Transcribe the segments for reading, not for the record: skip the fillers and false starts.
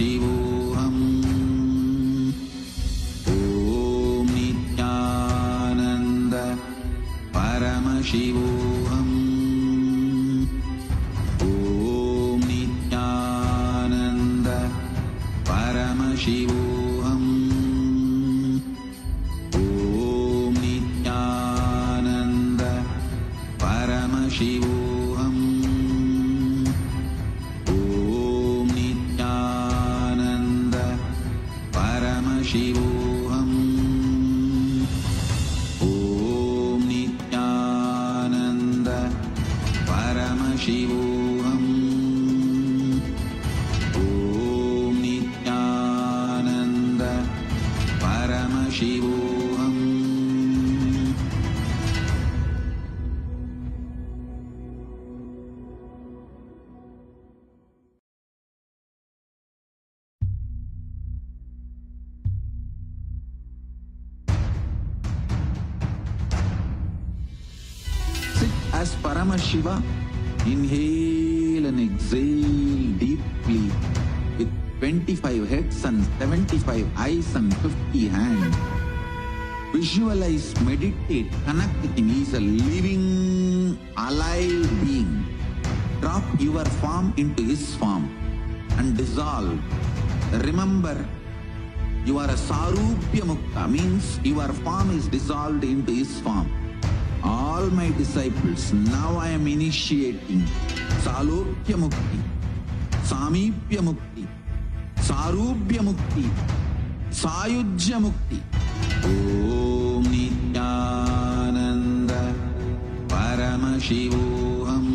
Paramashivoham. Om Nityananda Paramashivoham. Om Nityananda Paramashivoham. Om Nityananda Paramashivoham. Om Nityananda Paramashivoham. Om Nityananda Paramashivoham. Om Nityananda Paramashivoham. Sit as Paramashiva. Inhale and exhale deeply with 25 heads and 75 eyes and 50 hands. Visualize, meditate, connect with him. He is a living, alive being. Drop your form into his form and dissolve. Remember, you are a Sarupya Mukta, means your form is dissolved into his form. All my disciples, now I am initiating Salokya Mukti, Samipya Mukti, Sarupya Mukti, Sayujya Mukti. Om Nityananda Paramashivoham.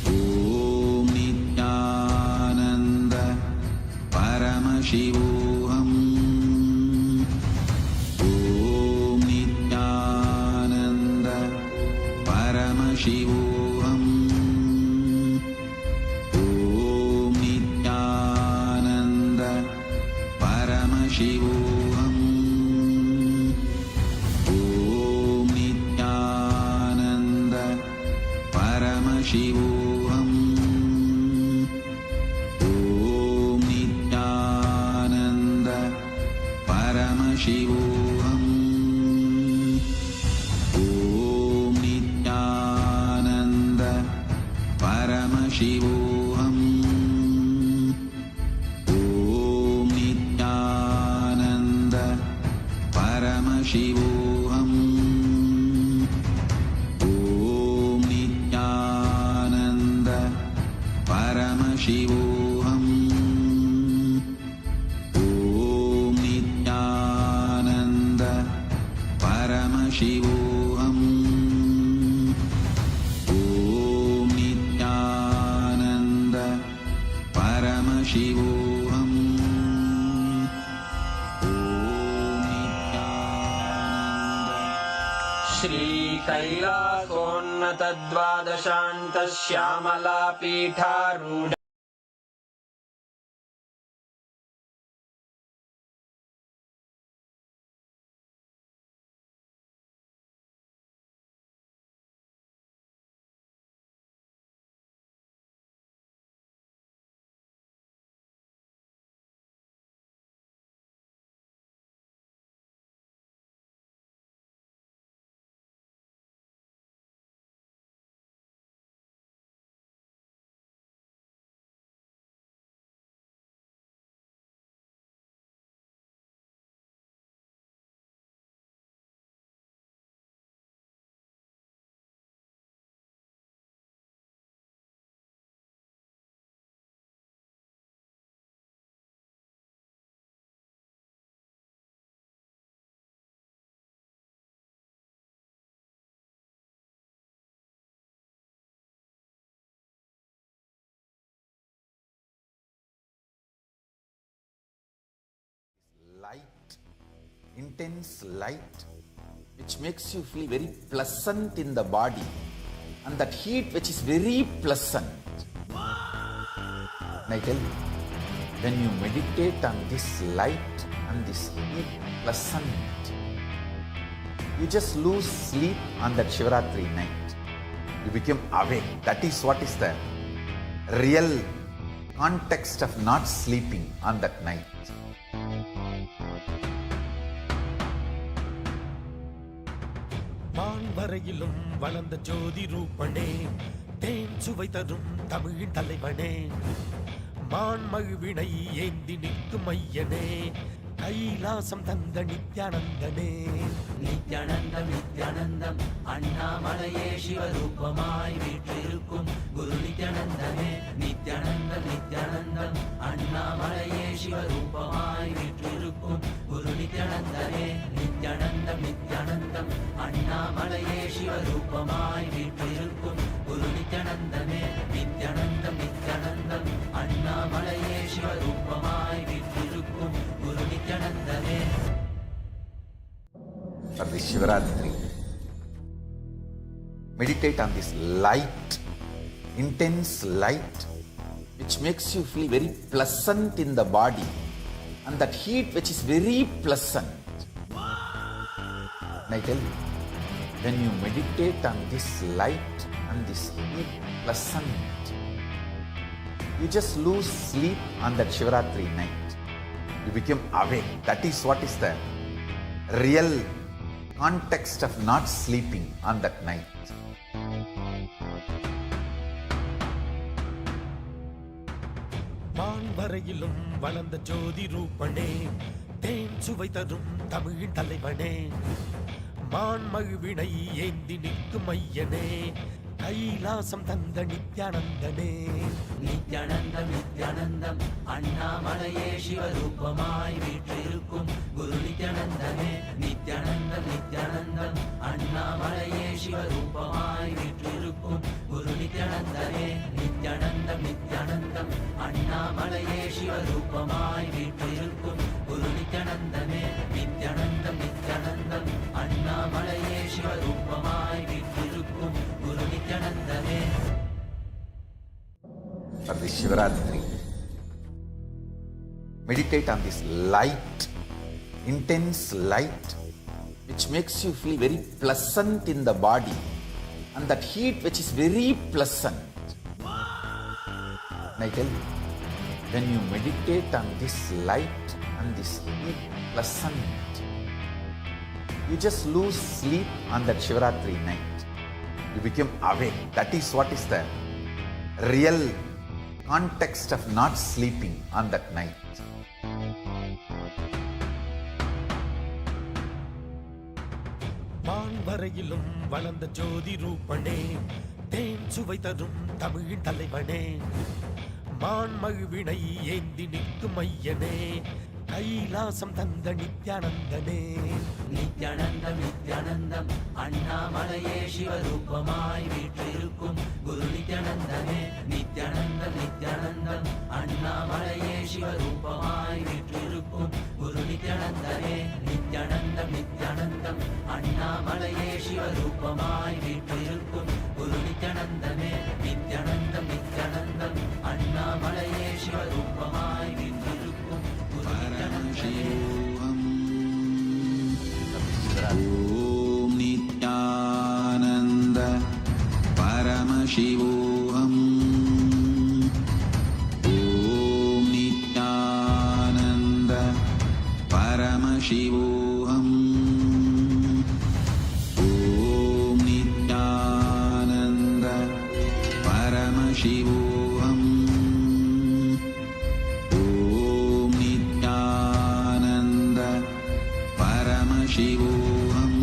Om Nityananda Paramashivoham. Om Nityananda Paramashivoham. Om Nityananda Paramashivoham. Om Nityananda Paramashivoham. Om Nityananda Paramashivoham. Om Nityananda Paramashivoham. Om Nityananda Paramashivoham. Om Nityananda Paramashivoham. Om Nityananda Paramashivoham. Om Nityananda Paramashivoham. Shri कैलासोन्नत द्वादशान्त Shyamala पीठारूढ़ light, intense light, which makes you feel very pleasant in the body, and that heat which is very pleasant. And I tell you, when you meditate on this light and this heat pleasant, you just lose sleep on that Shivaratri night. You become awake. That is what is the real context of not sleeping on that night. வான்வரையிலும் வளர்ந்த ஜோதி ரூபனே, தேன் சுவை தரும் தமிழின் தலைவனே, மான்மழுவினை ஏந்தி நிற்கும் ஐயனே, கைலாசம் தந்த நித்யானந்தனே. நித்யானந்தம் நித்யானந்தம் அண்ணாமலையே சிவரூபமாய் வீற்றிருக்கும் குரு நித்யானந்தனே. நித்யானந்தம் நித்யானந்தம் அண்ணாமலையே சிவரூபமாய் வீற்றிருக்கும் குரு நித்யானந்தனே. நித்யானந்தம் நித்யானந்தம் அண்ணாமலையே சிவரூபமாய் வீற்றிருக்கும் குரு நித்யானந்தனே. நித்யானந்தம் நித்யானந்தம் அண்ணாமலையே சிவரூபமாய் வீற்றிருக்கும் குரு நித்யானந்தனே. For the Shivaratri, meditate on this light, intense light, which makes you feel very pleasant in the body, and that heat which is very pleasant. And I tell you, when you meditate on this light and this heat pleasant, you just lose sleep on that Shivaratri night. You become awake. That is what is the real context of not sleeping on that night. வான்வரையிலும் வளர்ந்த ஜோதி ரூபனே, தேன் சுவை தரும் தமிழின் தலைவனே, மான்மழுவினை ஏந்தி நிற்கும் ஐயனே, கைலாசம் தந்த நித்யானந்தனே. நித்யானந்தம் நித்யானந்தம் அண்ணாமலையே சிவரூபமாய் வீற்றிருக்கும் குரு நித்யானந்தனே. நித்யானந்தம் நித்யானந்தம் அண்ணாமலையே சிவரூபமாய் வீற்றிருக்கும் குரு நித்யானந்தனே. நித்யானந்தம் நித்யானந்தம் அண்ணாமலையே சிவரூபமாய் வீற்றிருக்கும் குரு நித்யானந்தனே. நித்யானந்தம் நித்யானந்தம் அண்ணாமலையே சிவரூபமாய் வீற்றிருக்கும் குரு நித்யானந்தனே. For the Shivaratri, meditate on this light, intense light, which makes you feel very pleasant in the body, and that heat which is very pleasant. And I tell you, when you meditate on this light and this heat pleasant, you just lose sleep on that Shivaratri night. You become awake. That is what is the real context of not sleeping on that night. வான்வரையிலும் வளர்ந்த ஜோதி ரூபனே, தேன் சுவை தரும் தமிழின் தலைவனே, மான்மழுவினை ஏந்தி நிற்கும் ஐயனே, கைலாசம் தந்த நித்யானந்தனே. நித்யானந்தம் நித்யானந்தம் அண்ணாமலையே சிவரூபமாய் வீற்றிருக்கும் குரு நித்யானந்தனே. நித்யானந்தம் நித்யானந்தம் அண்ணாமலையே சிவரூபமாய் வீற்றிருக்கும் குரு நித்யானந்தனே. நித்யானந்தம் நித்யானந்தம் அண்ணாமலையே சிவரூபமாய் வீற்றிருக்கும் குரு நித்யானந்தனே. நித்யானந்தம் நித்யானந்தம் அண்ணாமலையே சிவரூபமாய் வீற்றிருக்கும் குரு परमशिवोऽहम् ॐ नित्यानन्द परमशिवोऽहम् ॐ नित्यानन्द परमशिवोऽहम् ॐ नित्यानन्द परमशिवोऽहम् शिवोऽहम्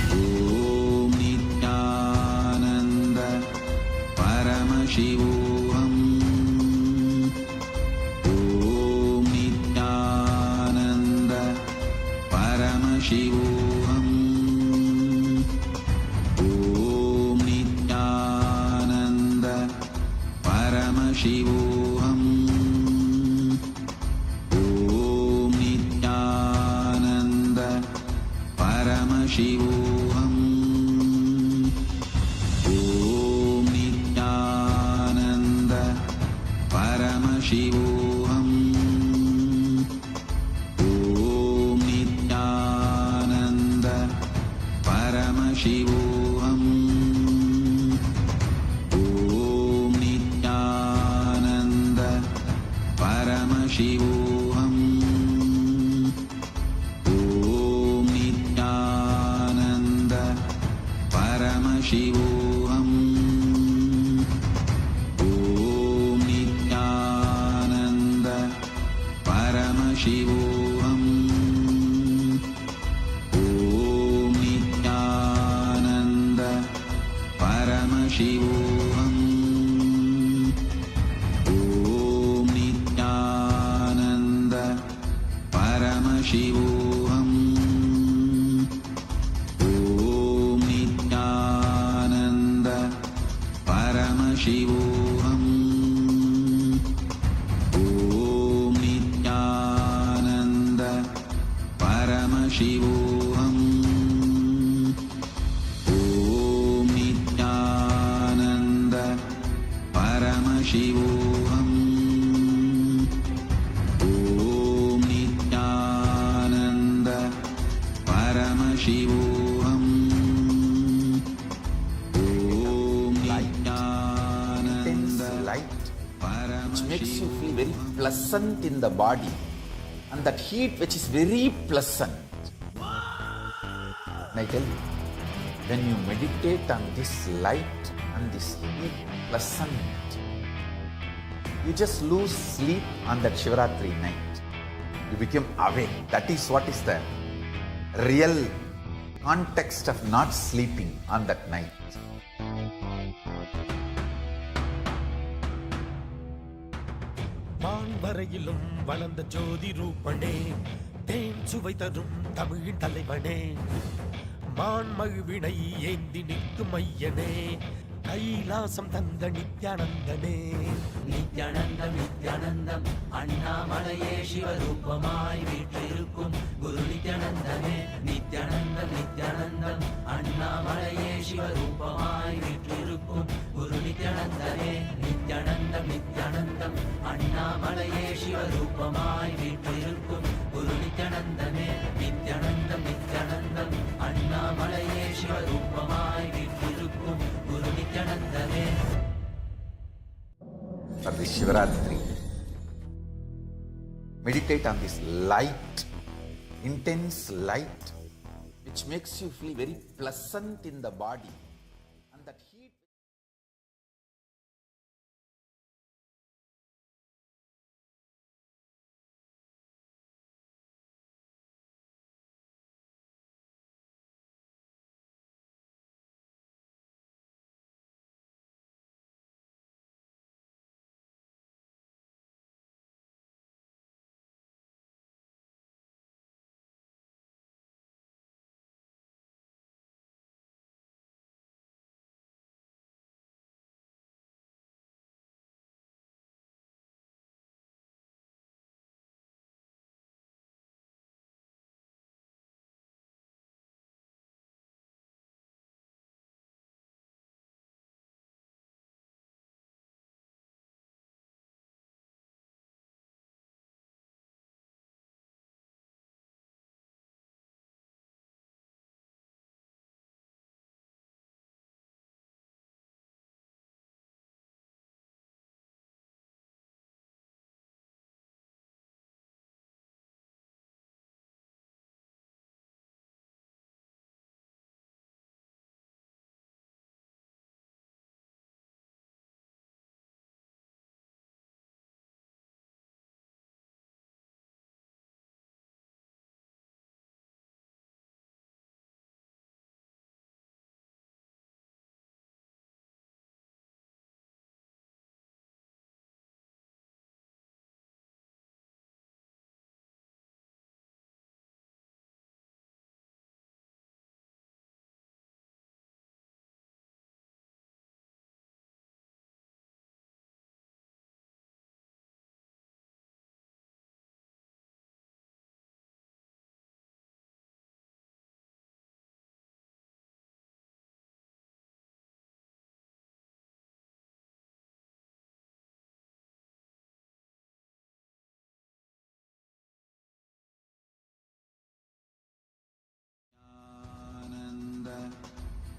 ॐ नित्यानन्द परमशिवोऽहम् ॐ नित्यानन्द परमशिवोऽहम् ॐ नित्यानन्द परमशिवोऽहम् शिवोऽहम् ॐ नित्यानन्द परमशिवोऽहम् ॐ नित्यानन्द परमशिवोऽहम् ॐ Nityanand Paramashivoham. Om Nityananda Paramashivoham. Om Nityananda Paramashivoham. Om Nityananda Paramashivoham. Om Nityananda Paramashivoham. Om Nityananda Paramashivoham. Om Nityananda Paramashivoham. Om Nityananda Paramashivoham. Om Nityananda Paramashivoham. Om Intense light which makes you feel very pleasant in the body, and that heat which is very pleasant. And I tell you, when you meditate on this light and this heat pleasant, you just lose sleep on that Shivaratri night. You become awake. That is what is the real context of not sleeping on that night. வான்வரையிலும் வளர்ந்த ஜோதி ரூபனே, தேன் சுவை தரும் தமிழின் தலைவனே, மான்மழுவினை ஏந்தி நிற்கும் ஐயனே, கைலாசம் தந்த நித்யானந்தனே. நித்யானந்தம் நித்யானந்தம் அண்ணாமலையே சிவரூபமாய் வீற்றிருக்கும் குரு நித்யானந்தமே. நித்யானந்தம் நித்யானந்தம் அண்ணாமலையே சிவரூபமாய் வீற்றிருக்கும் குரு நித்யானந்தமே. நித்யானந்தம் நித்யானந்தம் அண்ணாமலையே சிவரூபமாய் வீற்றிருக்கும் குரு நித்யானந்தமே. நித்யானந்தம் நித்யானந்தம் அண்ணாமலையே சிவரூபமாய் வீற்றிருக்கும் குரு நித்யானந்தமே. For this Shivaratri, meditate on this light, intense light, which makes you feel very pleasant in the body, and that heat.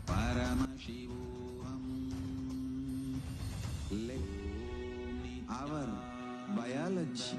Paramashivoham. Let our biology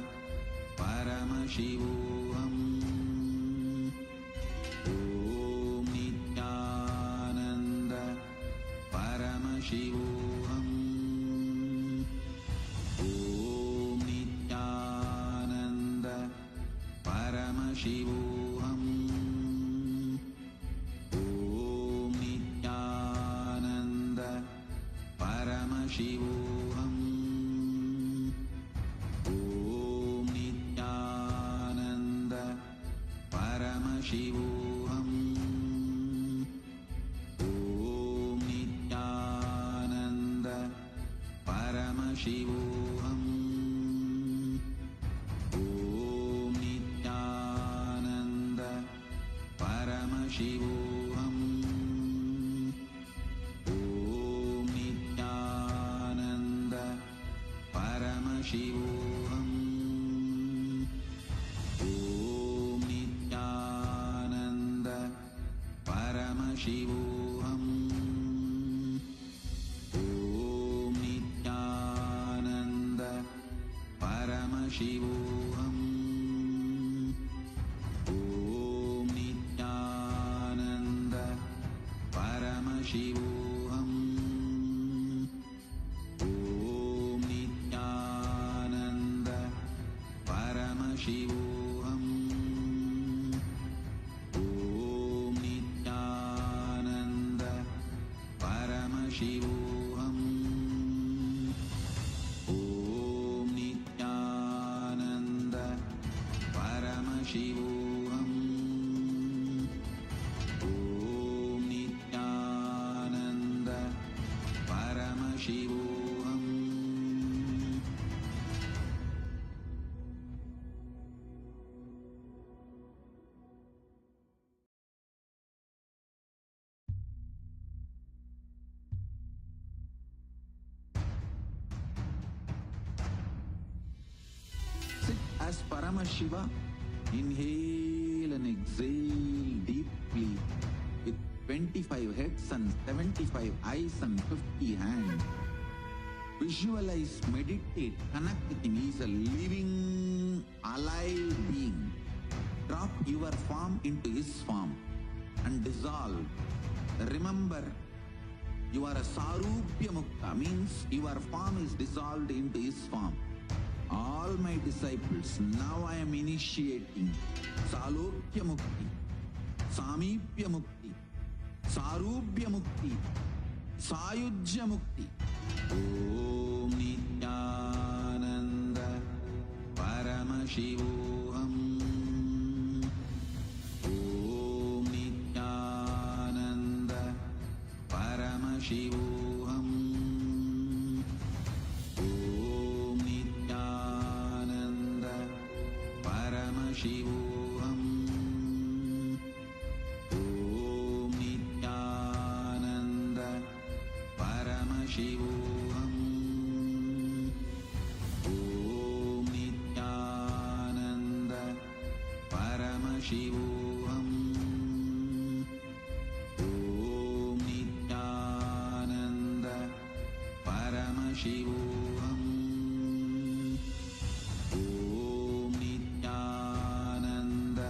Paramashivoham. Om Nityananda Paramashivoham. Om Nityananda Paramashivoham. Om Nityananda Paramashivoham. Om Nityananda Paramashivoham. Om Nityananda Paramashivoham. Om Nityananda Paramashivoham. Om Nityananda Paramashivoham. Om Nityananda Paramashivoham. Om Nityananda Paramashivoham. Om Nityananda Paramashivoham. Om Nityananda Paramashivoham. Om Nityananda Paramashivoham. Om Nityananda Paramashivoham. Sit as Paramashiva. Inhale and exhale deeply with 25 heads and 75 eyes and 50 hands. Visualize, meditate, connect with him. He is a living, alive being. Drop your form into his form and dissolve. Remember, you are a Sarupya Mukta, means your form is dissolved into his form. All my disciples, now I am initiating Salokya Mukti, Samipya Mukti, Sarupya Mukti, Sayujya Mukti. Om Nityananda Paramashivoham. Om Nityananda Paramashivoham. Om Nityananda Paramashivoham. Om Nityananda Paramashivoham. Om Nityananda Paramashivoham. Om Nityananda Paramashivoham. Om Nityananda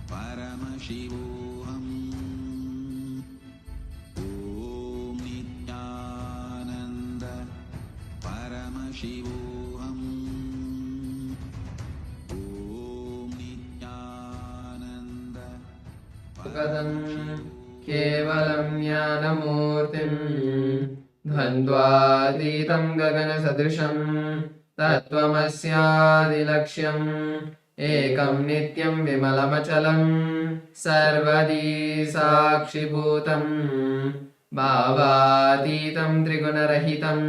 Paramashivoham. Om Nityananda Paramashivoham. Om Nityananda कदं केवलं ज्ञानमूर्तिं द्वन्द्वातीतं गगनसदृशं तत्त्वमस्यादिलक्ष्यम् एकं नित्यं विमलमचलं सर्वदी साक्षिभूतं भावातीतं त्रिगुणरहितं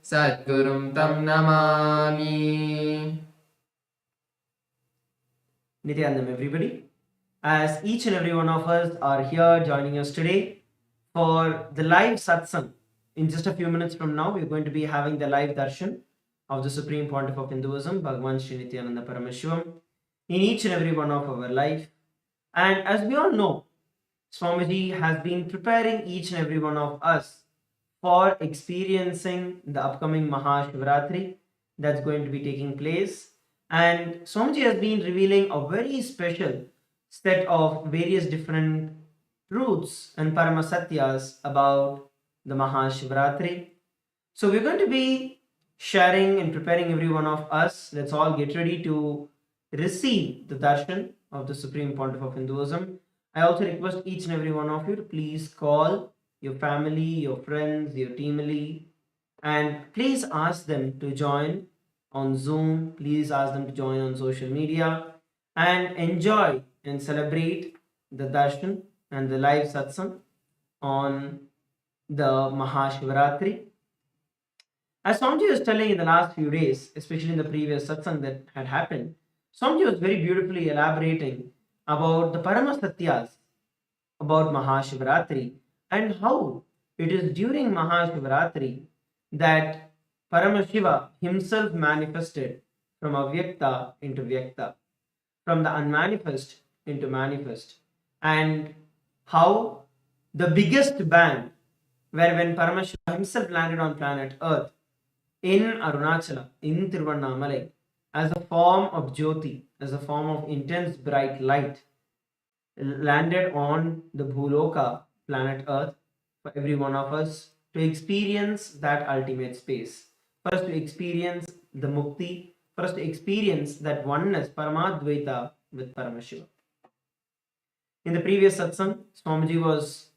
सद्गुरुं तं Namami. Nityanandam, everybody. As each and every one of us are here joining us today for the live satsang. In just a few minutes from now, we're going to be having the live darshan of the Supreme Pontiff of Hinduism, BHAGAVAN SRI NITHYANANDA PARAMASHIVAM, in each and every one of our life. And as we all know, Swamiji has been preparing each and every one of us for experiencing the upcoming Mahashivaratri that's going to be taking place. And Swamiji has been revealing a very special set of various different truths and paramasatyas about the Mahashivaratri. So we're going to be sharing and preparing every one of us. Let's all get ready to receive the darshan of the Supreme Pontiff of Hinduism. I also request each and every one of you to please call your family, your friends, your teamily, and please ask them to join on Zoom. Please ask them to join on social media and enjoy and celebrate the darshan and the live satsang on the Mahashivaratri. As Swamiji was telling in the last few days, especially in the previous satsang that had happened, Swamiji was very beautifully elaborating about the Paramasatyas about Mahashivaratri and how it is during Mahashivaratri that Paramashiva himself manifested from Avyakta into Vyakta, from the unmanifest into manifest, and how the biggest bang, where when Paramashiva himself landed on planet Earth in Arunachala, in Tiruvannamalai, as a form of Jyoti, as a form of intense bright light, landed on the Bhuloka, planet Earth, for every one of us to experience that ultimate space. For us to experience the Mukti, for us to experience that oneness, Paramadvaita with Paramashiva. In the previous satsang, Swamiji was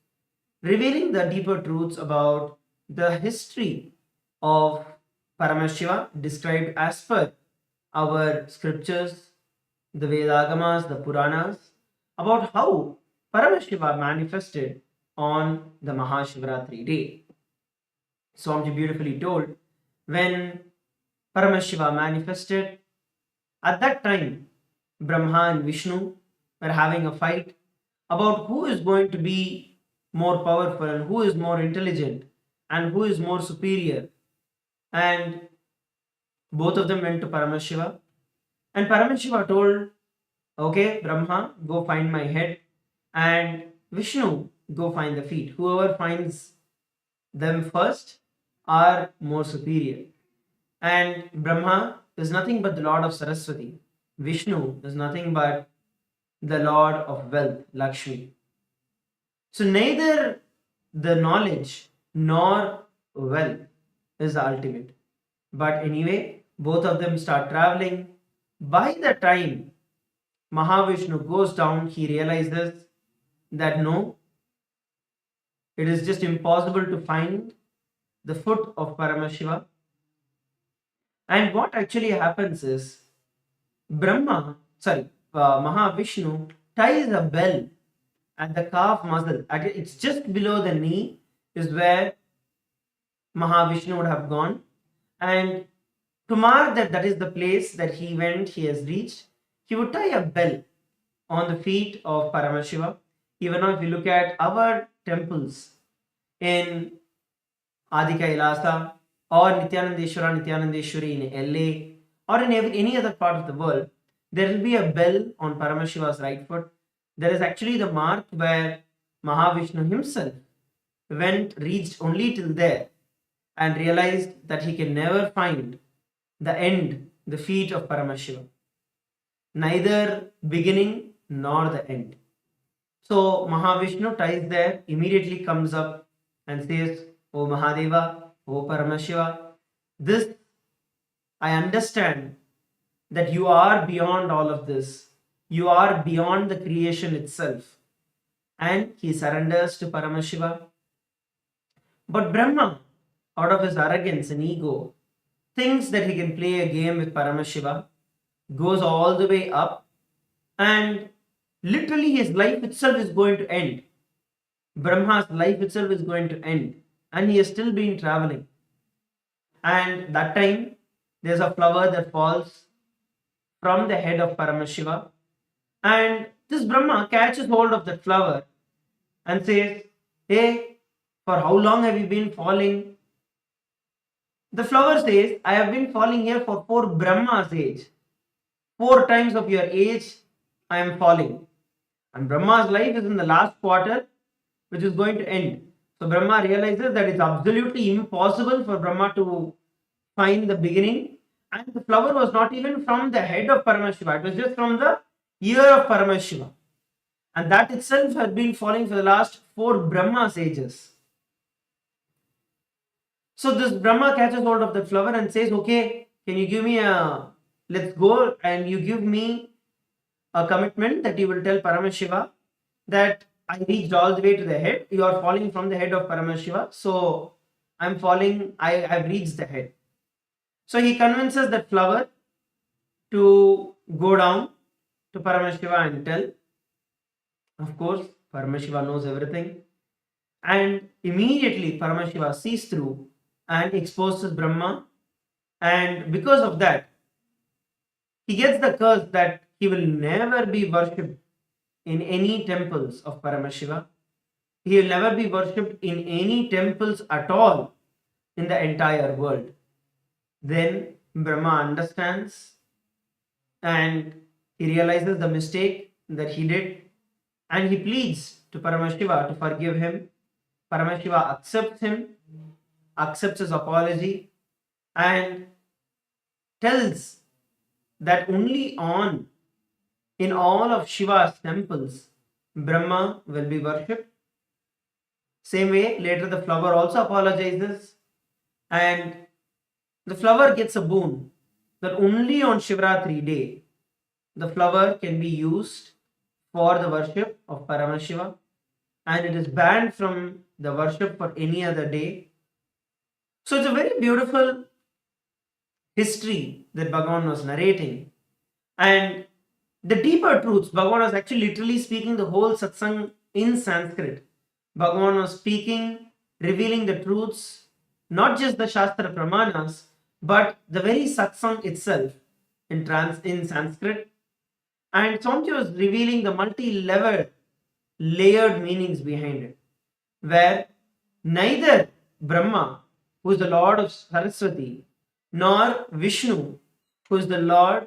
revealing the deeper truths about the history of Paramashiva described as per our scriptures, the Vedagamas, the Puranas, about how Paramashiva manifested on the Mahashivaratri day. Swamiji beautifully told, when Paramashiva manifested, at that time Brahma and Vishnu were having a fight about who is going to be more powerful and who is more intelligent and who is more superior. And both of them went to Paramashiva, and Paramashiva told, okay, Brahma, go find my head, and Vishnu, go find the feet. Whoever finds them first are more superior. And Brahma is nothing but the Lord of Saraswati. Vishnu is nothing but the Lord of wealth, Lakshmi. So neither the knowledge nor wealth is the ultimate. But anyway, both of them start traveling. By the time Mahavishnu goes down, he realizes that no, it is just impossible to find the foot of Paramashiva. And what actually happens is Mahavishnu ties a bell at the calf muscle. It's just below the knee is where Mahavishnu would have gone. And to mark that is the place that he has reached, he would tie a bell on the feet of Paramashiva. Even now, if you look at our temples in MahaKailasa or Nityanandeshwari in LA or in any other part of the world, there will be a bell on Paramashiva's right foot. There is actually the mark where Mahavishnu himself reached only till there and realized that he can never find the end, the feet of Paramashiva. Neither beginning nor the end. So Mahavishnu ties there, immediately comes up and says, O Mahadeva, O Paramashiva, this I understand that you are beyond all of this. You are beyond the creation itself. And he surrenders to Paramashiva. But Brahma, out of his arrogance and ego, thinks that he can play a game with Paramashiva, goes all the way up, and literally his life itself is going to end. Brahma's life itself is going to end, and he has still been traveling. And that time, there's a flower that falls from the head of Paramashiva, and this Brahma catches hold of that flower and says, hey, for how long have you been falling? The flower says, I have been falling here for 4 Brahma's age. 4 times of your age, I am falling. And Brahma's life is in the last quarter, which is going to end. So Brahma realizes that it's absolutely impossible for Brahma to find the beginning. And the flower was not even from the head of Paramashiva. It was just from the ear of Paramashiva. And that itself had been falling for the last 4 Brahma's ages. So this Brahma catches hold of the flower and says, okay, can you give me let's go, and you give me a commitment that you will tell Paramashiva that I reached all the way to the head. You are falling from the head of Paramashiva. So I'm falling, I've reached the head. So he convinces that flower to go down to Paramashiva and tell. Of course, Paramashiva knows everything. And immediately Paramashiva sees through and exposes Brahma. And because of that, he gets the curse that he will never be worshipped in any temples of Paramashiva. He will never be worshipped in any temples at all in the entire world. Then Brahma understands and he realizes the mistake that he did, and he pleads to Paramashiva to forgive him. Paramashiva accepts him, accepts his apology, and tells that only in all of Shiva's temples Brahma will be worshipped. Same way, later the flower also apologizes, and the flower gets a boon that only on Shivaratri day the flower can be used for the worship of Paramashiva, and it is banned from the worship for any other day. So it's a very beautiful history that Bhagavan was narrating, and the deeper truths, Bhagavan was actually literally speaking the whole satsang in Sanskrit. Bhagavan was speaking, revealing the truths, not just the Shastra Pramanas, but the very satsang itself in Sanskrit. And Swamiji was revealing the multi-level, layered meanings behind it, where neither Brahma, who is the Lord of Saraswati, nor Vishnu, who is the Lord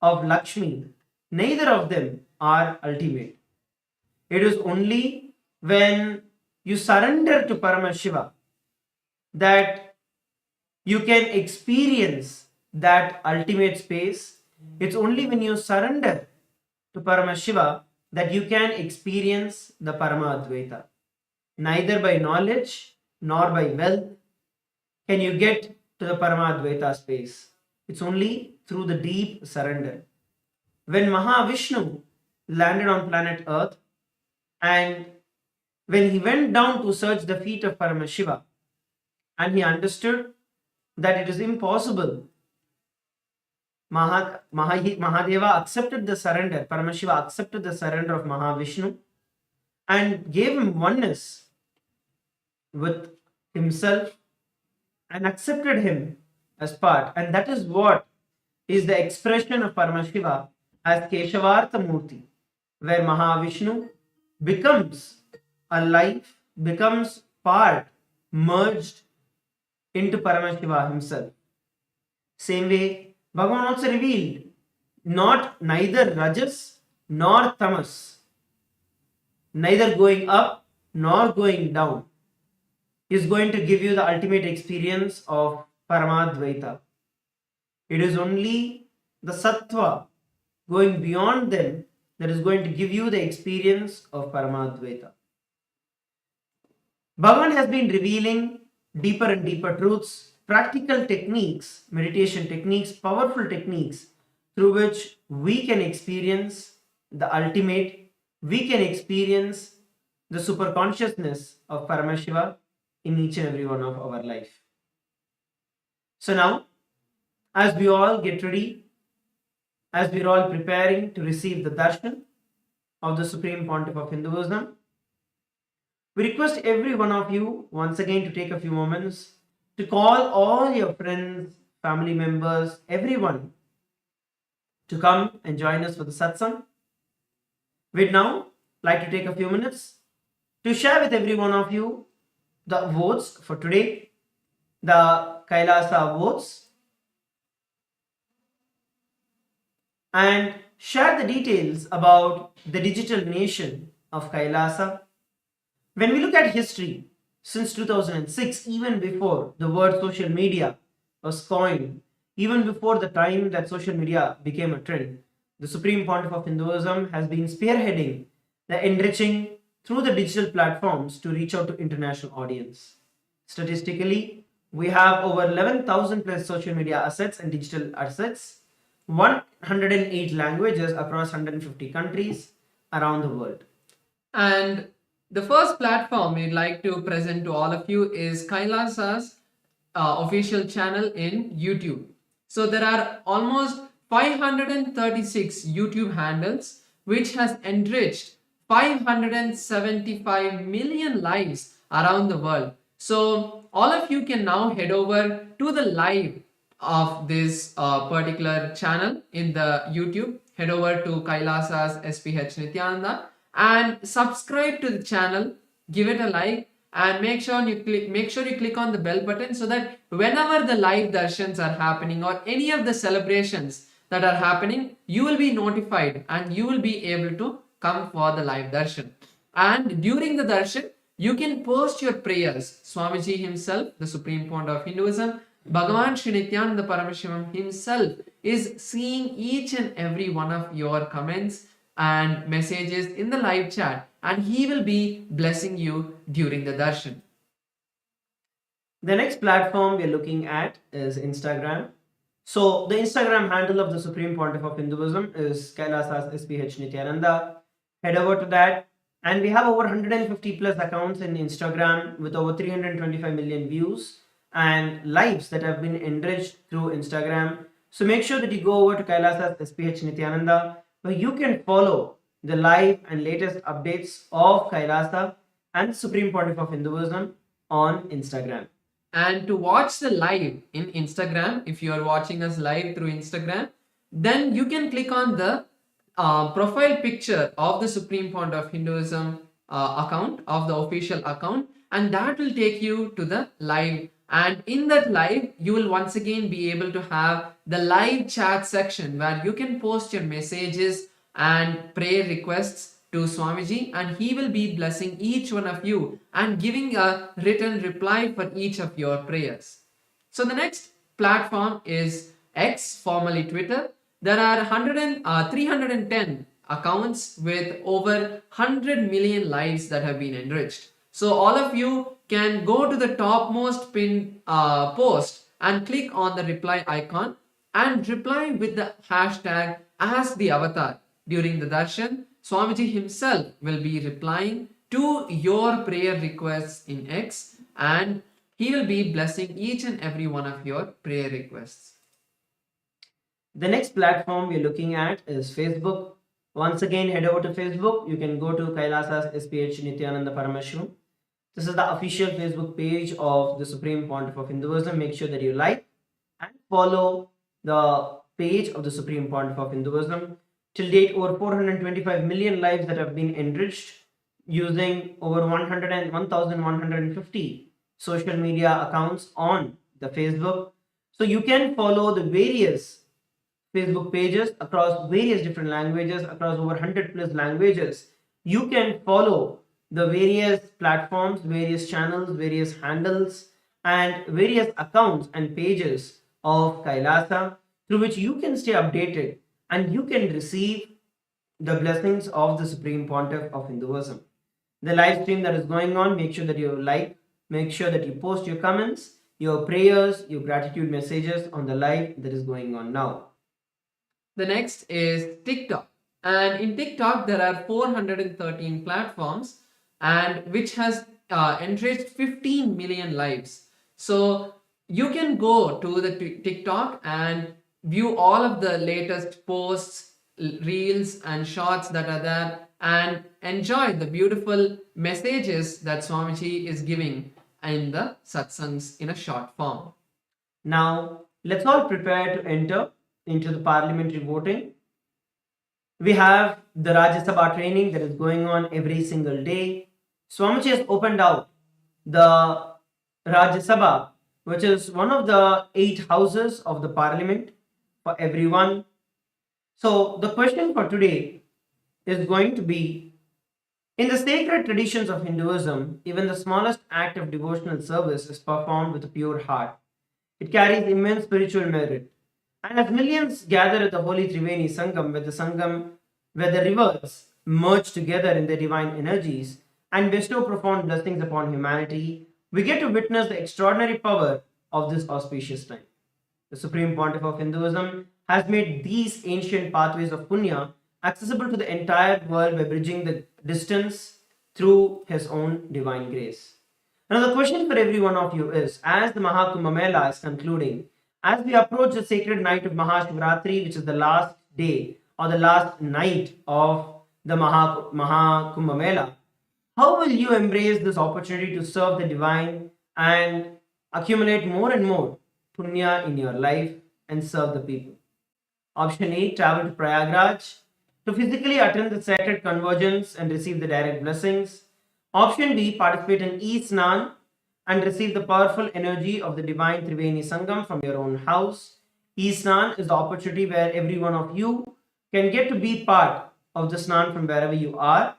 of Lakshmi, neither of them are ultimate. It is only when you surrender to Paramashiva that you can experience that ultimate space. It's only when you surrender to Paramashiva that you can experience the Paramadvaita. Neither by knowledge nor by wealth can you get to the Paramadvaita space. It's only through the deep surrender. When Mahavishnu landed on planet Earth, and when he went down to search the feet of Paramashiva, and he understood that it is impossible, Mahadeva accepted the surrender, Paramashiva accepted the surrender of Mahavishnu and gave him oneness with himself and accepted him as part. And that is what is the expression of Paramashiva as Keshavartha Murthy, where Mahavishnu becomes alive, becomes part, merged into Paramashiva himself. Same way, Bhagavan also revealed neither Rajas nor Tamas, neither going up nor going down, is going to give you the ultimate experience of Paramadvaita. It is only the Sattva going beyond them that is going to give you the experience of Paramadvaita. Bhagavan has been revealing deeper and deeper truths, practical techniques, meditation techniques, powerful techniques through which we can experience the ultimate, we can experience the super consciousness of Paramashiva in each and every one of our life. So now, as we all get ready, as we are all preparing to receive the darshan of the Supreme Pontiff of Hinduism, we request every one of you once again to take a few moments to call all your friends, family members, everyone to come and join us for the satsang. We'd now like to take a few minutes to share with every one of you the votes for today, the Kailasa votes, and share the details about the digital nation of Kailasa. When we look at history, since 2006, even before the word social media was coined, even before the time that social media became a trend, the Supreme Pontiff of Hinduism has been spearheading the enriching through the digital platforms to reach out to international audience. Statistically, We have over 11,000 plus social media assets and digital assets, 108 languages across 150 countries around the world. And the first platform we'd like to present to all of you is Kailasa's official channel in YouTube. So there are almost 536 YouTube handles which has enriched 575 million lives around the world. So all of you can now head over to the live of this particular channel in the YouTube. Head over to Kailasa's SPH Nithyananda and subscribe to the channel, give it a like, and make sure you click on the bell button so that whenever the live darshans are happening or any of the celebrations that are happening, you will be notified and you will be able to come for the live darshan. And during the darshan, you can post your prayers. Swamiji himself, the Supreme Pontiff of Hinduism, Bhagavan Sri Nithyānanda Paramashivāṁ himself is seeing each and every one of your comments and messages in the live chat, and he will be blessing you during the darshan. The next platform we're looking at is Instagram. So the Instagram handle of the Supreme Pontiff of Hinduism is Kailasa's SPH Nithyananda. Head over to that, and we have over 150 plus accounts in Instagram with over 325 million views and lives that have been enriched through Instagram. So make sure that you go over to Kailasa's SPH Nithyananda, where you can follow the live and latest updates of Kailasa and the Supreme Pontiff of Hinduism on Instagram. And to watch the live in Instagram, if you are watching us live through Instagram, then you can click on the profile picture of the Supreme Pontiff of Hinduism account, of the official account, and that will take you to the live. And in that live, you will once again be able to have the live chat section where you can post your messages and prayer requests to Swamiji, and he will be blessing each one of you and giving a written reply for each of your prayers. So the next platform is X, formerly Twitter. There are 310 accounts with over 100 million lives that have been enriched. So all of you can go to the topmost pinned post and click on the reply icon and reply with the hashtag as the avatar. During the darshan, Swamiji himself will be replying to your prayer requests in X, and he will be blessing each and every one of your prayer requests. The next platform we're looking at is Facebook. Once again, head over to Facebook. You can go to Kailasa's SPH Nithyananda Paramashivāṁ. This is the official Facebook page of the Supreme Pontiff of Hinduism. Make sure that you like and follow the page of the Supreme Pontiff of Hinduism. Till date, over 425 million lives that have been enriched using over 1,150 social media accounts on the Facebook. So you can follow the various Facebook pages across various different languages, across over 100 plus languages. You can follow the various platforms, various channels, various handles, and various accounts and pages of Kailasa through which you can stay updated and you can receive the blessings of the Supreme Pontiff of Hinduism. The live stream that is going on, make sure that you like, make sure that you post your comments, your prayers, your gratitude messages on the live that is going on now. The next is TikTok. And in TikTok, there are 413 platforms and which has enriched 15 million lives. So you can go to the TikTok and view all of the latest posts, reels and shorts that are there and enjoy the beautiful messages that Swamiji is giving in the satsangs in a short form. Now, let's all prepare to enter into the parliamentary voting. We have the Rajya Sabha training that is going on every single day. Swamiji has opened out the Rajya Sabha, which is one of the 8 houses of the parliament for everyone. So the question for today is going to be, in the sacred traditions of Hinduism, even the smallest act of devotional service is performed with a pure heart. It carries immense spiritual merit. And as millions gather at the holy Triveni Sangam, where the rivers merge together in their divine energies and bestow profound blessings upon humanity, we get to witness the extraordinary power of this auspicious time. The Supreme Pontiff of Hinduism has made these ancient pathways of punya accessible to the entire world by bridging the distance through his own divine grace. Now, the question for every one of you is, as the Mahakumbh Mela is concluding, as we approach the sacred night of Mahashivaratri, which is the last day or the last night of the Mahakumbh Mela, how will you embrace this opportunity to serve the divine and accumulate more and more punya in your life and serve the people? Option A, travel to Prayagraj to physically attend the sacred convergence and receive the direct blessings. Option B, participate in E-Snan and receive the powerful energy of the divine Triveni Sangam from your own house. E-Snan is the opportunity where every one of you can get to be part of the Snan from wherever you are.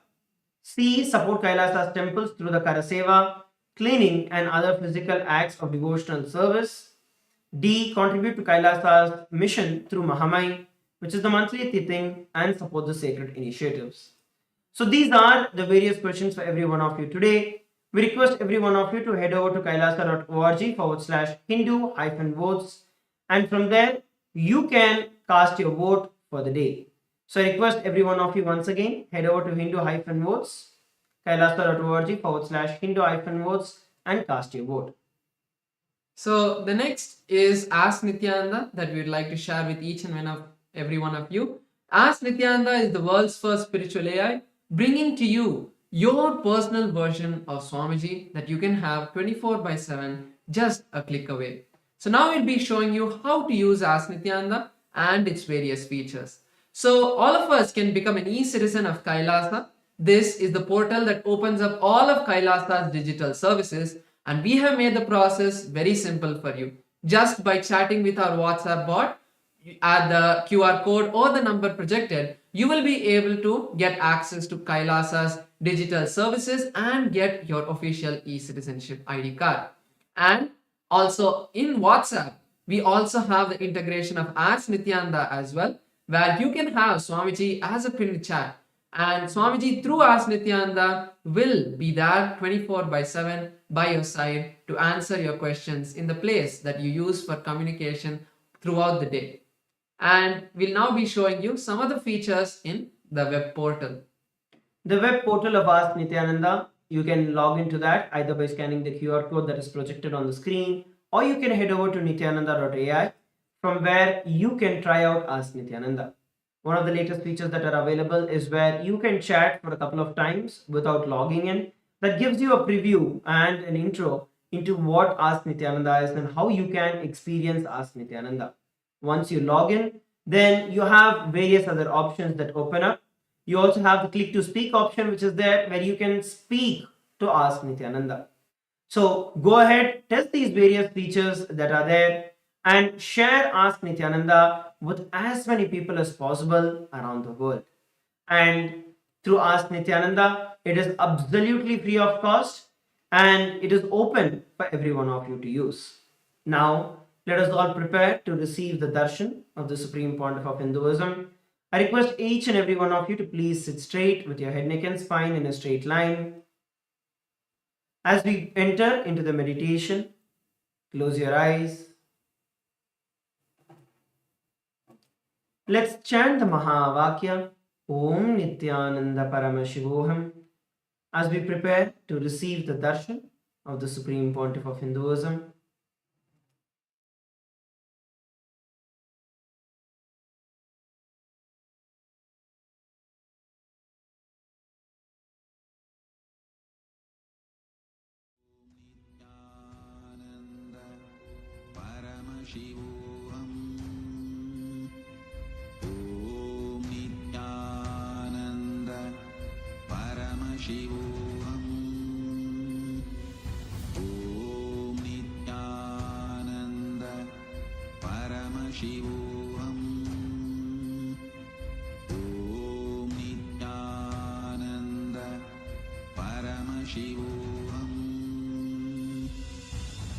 C, support Kailasa's temples through the Karaseva, cleaning and other physical acts of devotional service. D, contribute to Kailasa's mission through Mahamai, which is the monthly Tithing, and support the sacred initiatives. So these are the various questions for every one of you today. We request every one of you to head over to kailasa.org/Hindu-votes, and from there you can cast your vote for the day. So I request every one of you once again, head over to Hindu-votes, kailasa.org/Hindu-votes, and cast your vote. So the next is Ask Nityananda that we would like to share with each and every one of you. Ask Nityananda is the world's first spiritual AI, bringing to you your personal version of Swamiji that you can have 24/7, just a click away. So now we'll be showing you how to use Ask Nityananda and its various features. So all of us can become an e-citizen of Kailasa. This is the portal that opens up all of Kailasa's digital services, and we have made the process very simple for you. Just by chatting with our WhatsApp bot at the QR code or the number projected, you will be able to get access to Kailasa's digital services and get your official e-citizenship ID card. And also in WhatsApp, we also have the integration of Ask Nityananda as well, where you can have Swamiji as a pinned chat, and Swamiji through Ask Nityananda will be there 24/7 by your side to answer your questions in the place that you use for communication throughout the day. And we'll now be showing you some of the features in the web portal. The web portal of Ask Nityananda, you can log into that either by scanning the QR code that is projected on the screen, or you can head over to nityananda.ai, from where you can try out Ask Nityananda. One of the latest features that are available is where you can chat for a couple of times without logging in. That gives you a preview and an intro into what Ask Nityananda is and how you can experience Ask Nityananda. Once you log in, then you have various other options that open up. You also have the click to speak option, which is there, where you can speak to Ask Nityananda. So go ahead, test these various features that are there, and share Ask Nityananda with as many people as possible around the world. And through Ask Nityananda, it is absolutely free of cost, and it is open for every one of you to use. Now, let us all prepare to receive the darshan of the Supreme Pontiff of Hinduism. I request each and every one of you to please sit straight with your head, neck and spine in a straight line. As we enter into the meditation, close your eyes. Let's chant the Mahavakya, Om Nityananda Paramashivoham, as we prepare to receive the darshan of the Supreme Pontiff of Hinduism. Paramashivoham. Om Nityananda Paramashivoham. Om Nityananda Paramashivoham. Om Nityananda Paramashivoham.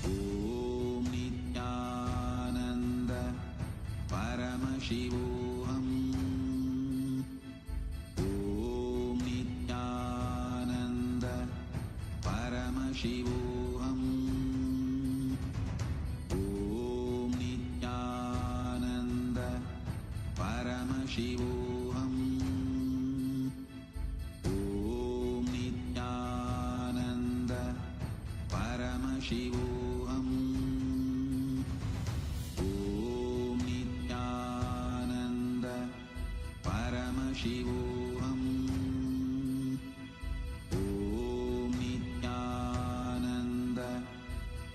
Om Nityananda Paramashivoham. Om Nityananda Paramashivoham. Paramashivoham. Om Nityananda Paramashivoham. Om Nityananda Paramashivoham. Om Nityananda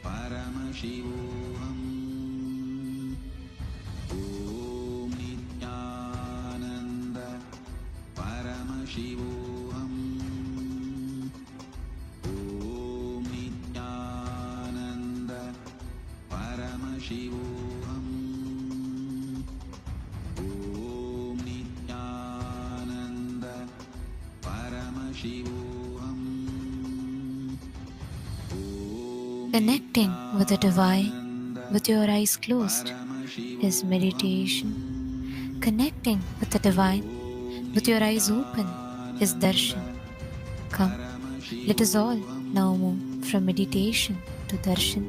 Paramashivoham. Om Nityananda Paramashivoham. Om Nityananda Paramashivoham. Om Nityananda Paramashivoham. Connecting with the divine with your eyes closed is meditation. Connecting with the divine with your eyes open is darshan. Come, let us all now move from meditation to darshan.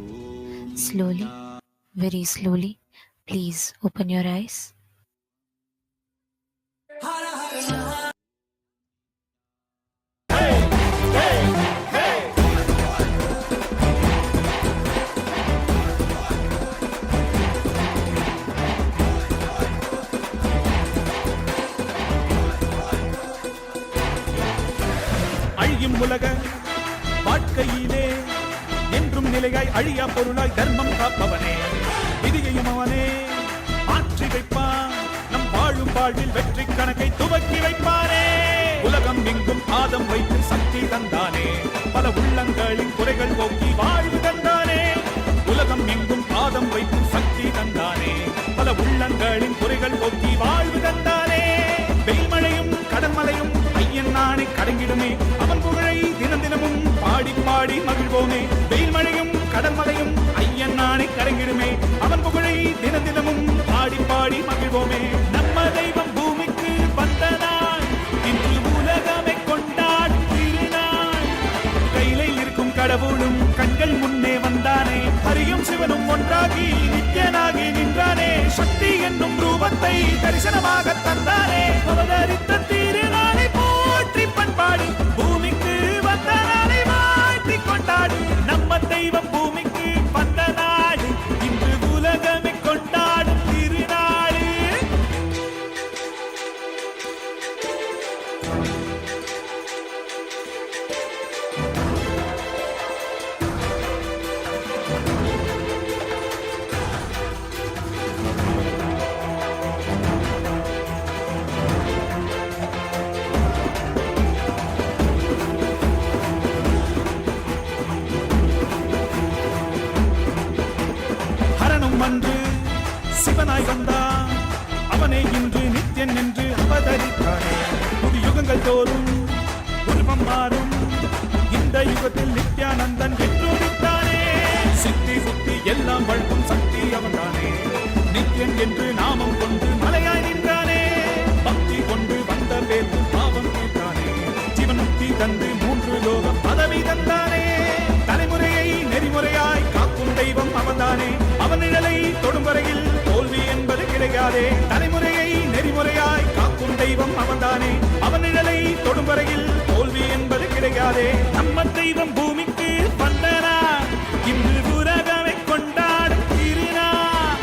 Slowly, very slowly, please open your eyes. அழியும் உலக வாழ்க்கையிலே என்றும் நிலையாய் அழியா பொருளாய் தர்மம் காப்பவனே, விதியையும் அவனே மாற்றி வைப்பான். நம் வாழும் வாழ்வில் வெற்றி கணக்கை துவக்கி வைப்பானே. உலகம் எங்கும் பாதம் வைத்து சக்தி தந்தானே, பல உள்ளங்களின் குறைகள் போக்கி வாழ்வு தந்தானே. உலகம் எங்கும் பாதம் வைத்து சக்தி தந்தானே, பல உள்ளங்களின் குறைகள் போக்கி வாழ்வு தந்தானே. வெயில்மழையும் கடன்மலையும் ஐயன் நாணை கடங்கிடுமே, அவன் புகழை தினம் தினமும் பாடி பாடி மகிழ்வோமே. வெயில்மழையும் கடன்மலையும் ஐயன் நாணை கடங்கிடுமே, அவன் புகழை தினம் தினமும் பாடி பாடி மகிழ்வோமே. நம்ம தெய்வம் பூமிக்கு வந்த நாள், இன்று உலகமே கொண்டாடும் திருநாள். கையிலே இருக்கும் கடவுளும் கண்கள் முன்னே வந்தானே, ஹரியும் சிவனும் ஒன்றாகி நித்யனாகி நின்றானே. சக்தி என்னும் ரூபத்தை தரிசனமாக தந்தானே, அவதரித்த திருநாளை போற்றி பண்பாடி பூமிக்கு வந்த நாளை வாழ்த்தி கொண்டாடு. நம்ம தெய்வம் பூமிக்கு வந்த நாடு, இன்று உலகமே கொண்டாடும் திருநாடு. ஹரனும் அன்று சிவனாய் வந்தான், அவனே இன்று நித்யன் என்று அவதரித்தானே. புது யுகங்கள் தோறும் உருவம் மாறும், இந்த யுகத்தில் நித்யானந்தன் வெற்றுதித்தானே. சித்தி புத்தி எல்லாம் வழங்கும் சக்தி அவன்தானே, நித்யன் என்று நாமம் கொண்டு மலையாய் நின்றானே. பக்தி கொண்டு வந்த பேர் பாவம் தீர்த்தானே, ஜீவனுக்தி தந்து 3 லோகம் பதவி தந்தானே. தலைமுறையை நெறிமுறையாய் காக்கும் தெய்வம் அவன்தானே, அவன் நிழலை தொடும் வரையில் தோல்வி என்பது கிடையாதே. தலைமுறையை நெறிமுறையாய் காக்கும் தெய்வம் அவன்தானே, அவன் நிழலை தொடும் வரையில் தோல்வி என்பது கிடையாதே. நம்ம தெய்வம் பூமிக்கு வந்தனா, இன்று உலகமே கொண்டாடும் திருநாள்.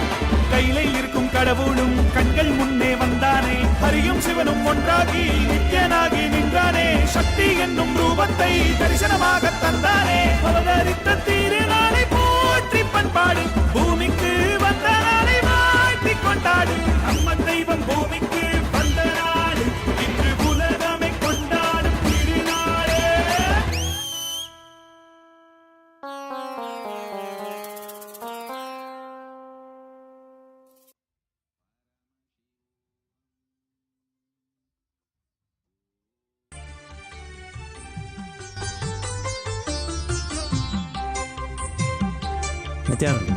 கையிலே இருக்கும் கடவுளும் கண்கள் முன்னே வந்தானே, ஹரியும் சிவனும் ஒன்றாகி நித்யனாகி நின்றானே. சக்தி என்னும் ரூபத்தை தரிசனமாக தந்தானே, அவதரித்த திருநாளை போற்றி பண்பாடு பூமிக்கு வந்த நாளை வாழ்த்தி கொண்டாடு. நம்ம தெய்வம் பூமிக்கு வந்த நாடு, இன்று உலகமே கொண்டாடும் திருநாளே. Nityananda.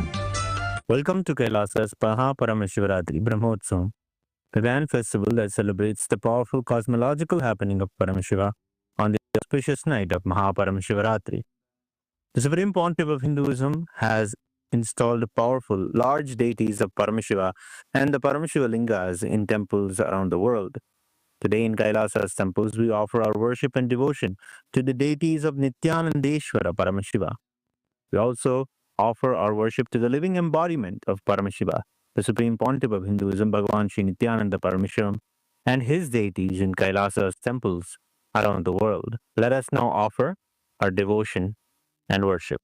Welcome to Kailasa's Paramashivaratri Brahmotsavam, the grand festival that celebrates the powerful cosmological happening of Paramashiva on the auspicious night of Mahashivaratri. The Supreme Pontiff of Hinduism has installed powerful, large deities of Paramashiva and the Paramashiva Lingas in temples around the world. Today in Kailasa's temples, we offer our worship and devotion to the deities of Nityanandeshwara Paramashiva. We also offer our worship to the living embodiment of Paramashiva, the Supreme Pontiff of Hinduism, Bhagavan Sri Nithyananda Paramashivamam, and his deities in Kailasa's temples around the world. Let us now offer our devotion and worship.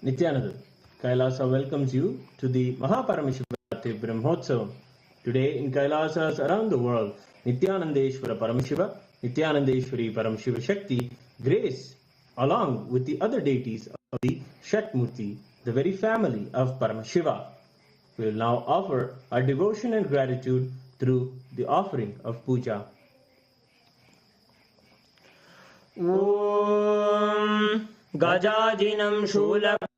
Nithyananda, Kailasa welcomes you to the Mahashivaratri Brahmotsavam. Today in Kailasas around the world, Nityanandeshwara Paramashiva, Nityanandeshwari Paramashiva Shakti grace along with the other deities of the Shakmurti, the very family of Paramashiva. We will now offer our devotion and gratitude through the offering of puja. Om Gajajinam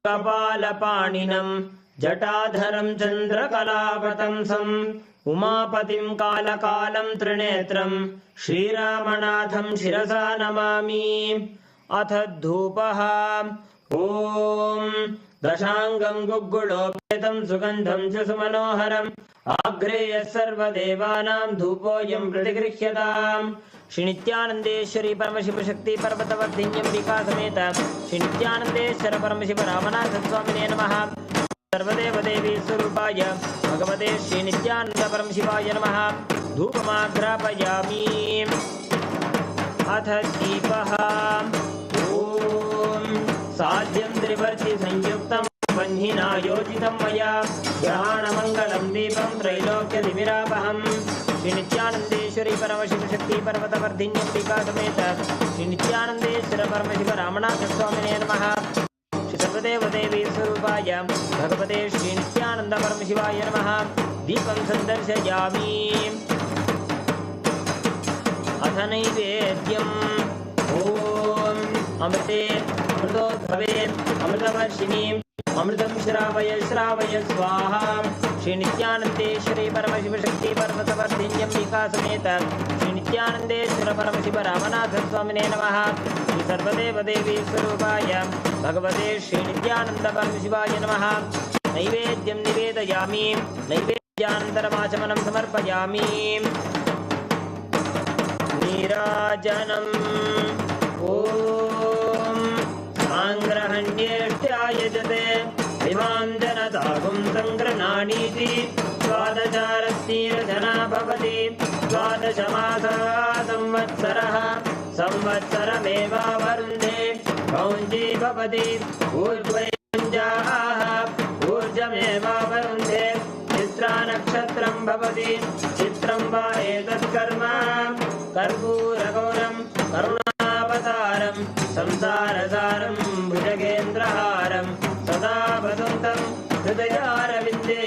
Shulakapalanam Jatadharam Chandrakalapatamsam Umapatim Kalakalam Trinetram Shri Ramanatham Shirasa Namami Athadhupaha Om Dashangam Gugulopetam Sugandham Chasumanoharam Agreya Sarva Devanam Dhupoyam Pratigrihyadam Shri Nithyanandeshwari Paramashiva Shakti Parvatavardhinyam Rika Sameta Shri Nithyanandeshwara Paramashiva Ramanatha Swamine Namaha Sarvadeva Devi Surupaya Bhagavate Shri Nithyananda Paramashivaya Namaha Dhupamagrapayami Atha Deepaha Om Sadhyam Trivarti Sanyuktam Vanhina Yojitam Maya Grahana Mangalam Deepam Trailokya Dimirapaham Shri Nithyanandeshwari Paramashiva Shakti Parvatavardhinyam Rika Sameta Shri Nithyanandeshwara Paramashiva Ramanatha Swamine Namaha Shri Sarvadeva Devi Surupaya Bhagavate Shri Nithyananda Paramashivaya Namaha Deepam Sandarshayami Atha Naivedyam Om Amrite Amritodbhave Amritavarshini Amritam Shravaya Shravaya Swaha Shri Nithyanandeshwari Paramashiva Shakti Parvatavardhinyam Rika Sameta Shri Nithyanandeshwara Paramashiva Ramanatha Swamine Namaha Shri Sarvadeva Devi Surupaya Bhagavate Shri Nithyananda Paramashivaya Namaha Naivedyam Nivedayami Naivedyantaramachanam Samarpayami Nirajanam Om Sangrahanyeshtyayajate Imam Janatagum Sangrananiti Swadacharastira Bhavati Swadachamasa Samvatsaraha Samvatsarameva Varunde Kaunji Bhavati Urjvayanjaha Urjameva Varunde Chitra Nakshatram Bhavati Chitram Vaetat Karma Karpuragoram Karunavataram Samsarasaram Bhujagendraharam Sada Vaduntam Hridayaravidde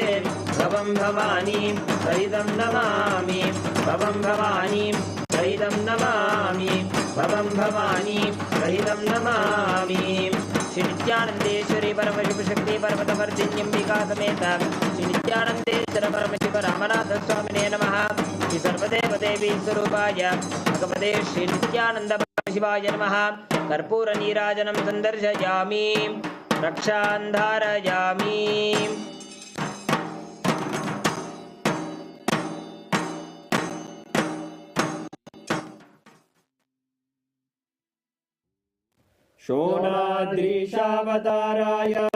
Bhavam Bhavani Saridam Namami Bhavam Bhavani Saridam Namami Bhavam Bhavani Saridam Namami Shri Nithyanandeshwari Paramashiva Shakti Parvatavardhinyam Rika Sameta Shri Nithyanandeshwara Paramashiva Ramanatha Swamine Namaha Shri Sarvadeva Devi Surupaya Bhagavate Shri Nithyananda Paramashivaya Namaha Karpura Nirajanam Sandarshayami Rakshandharayami Shonadrishavatārāya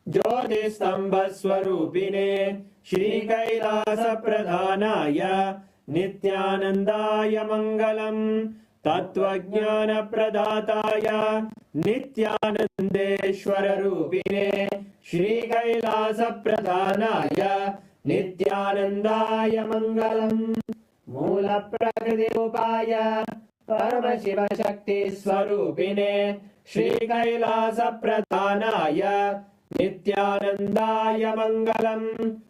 Jyotisthambaswarupine Shri Kailasa Pradhanaya Nithyanandaya Mangalam Tattvajnana Pradhataya Nithyanandeshwara Rupine Shri Kailasa Pradhanaya Nithyanandaya Mangalam Mula Prakriti Upaya Paramashiva Shakti Swarupine Shri Kailasa Pradhanaya Nithyanandaya Mangalam